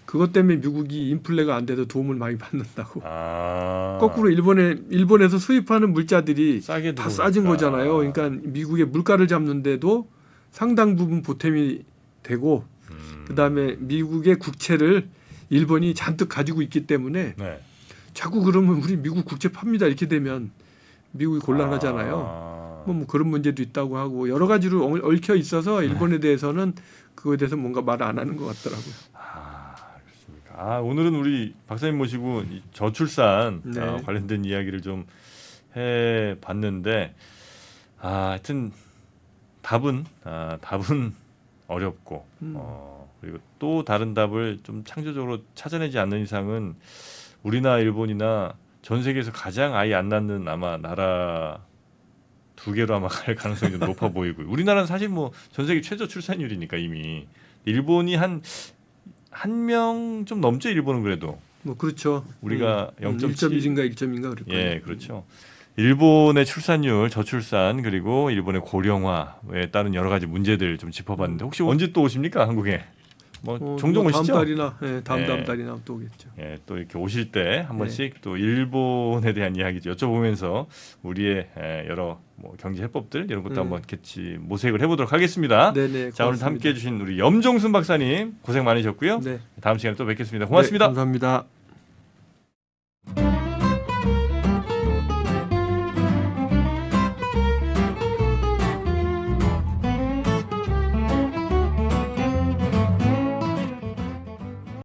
그것 때문에 미국이 인플레가 안 돼서 도움을 많이 받는다고. 아. 거꾸로 일본에서 수입하는 물자들이 싸게 다 들어오니까. 싸진 거잖아요. 그러니까 미국의 물가를 잡는데도 상당 부분 보탬이 되고 그다음에 미국의 국채를 일본이 잔뜩 가지고 있기 때문에 네. 자꾸 그러면 우리 미국 국채 팝니다 이렇게 되면 미국이 곤란하잖아요. 뭐 그런 문제도 있다고 하고 여러 가지로 얽혀 있어서 일본에 대해서는 그거에 대해서 뭔가 말을 안 하는 것 같더라고요. 아, 그렇습니까. 아, 오늘은 우리 박사님 모시고 이 저출산 네. 관련된 이야기를 좀 해봤는데, 하여튼 답은 어렵고 그리고 또 다른 답을 좀 창조적으로 찾아내지 않는 이상은 우리나 일본이나 전 세계에서 가장 아이 안 낳는 아마 나라 두 개로 아마 갈 가능성이 좀 높아 보이고 우리나라는 사실 뭐 전 세계 최저 출산율이니까 이미 일본이 한 명 좀 넘죠. 일본은 그래도 뭐 그렇죠. 우리가 0.7 1.1인가 1점인가 그럴 거예요. 예, 그렇죠. 일본의 출산율, 저출산 그리고 일본의 고령화에 따른 여러 가지 문제들 좀 짚어봤는데 혹시 언제 또 오십니까 한국에? 뭐 종종 다음 오시죠? 달이나 다음 예. 달이나 또 오겠죠. 예, 또 이렇게 오실 때 한 번씩 또 일본에 대한 이야기 여쭤보면서 우리의 여러 뭐 경제 해법들 이런 것도 한번 같이 모색을 해보도록 하겠습니다. 네네. 자, 오늘 함께해 주신 우리 염종순 박사님 고생 많으셨고요. 네. 다음 시간에 또 뵙겠습니다. 고맙습니다. 네, 감사합니다.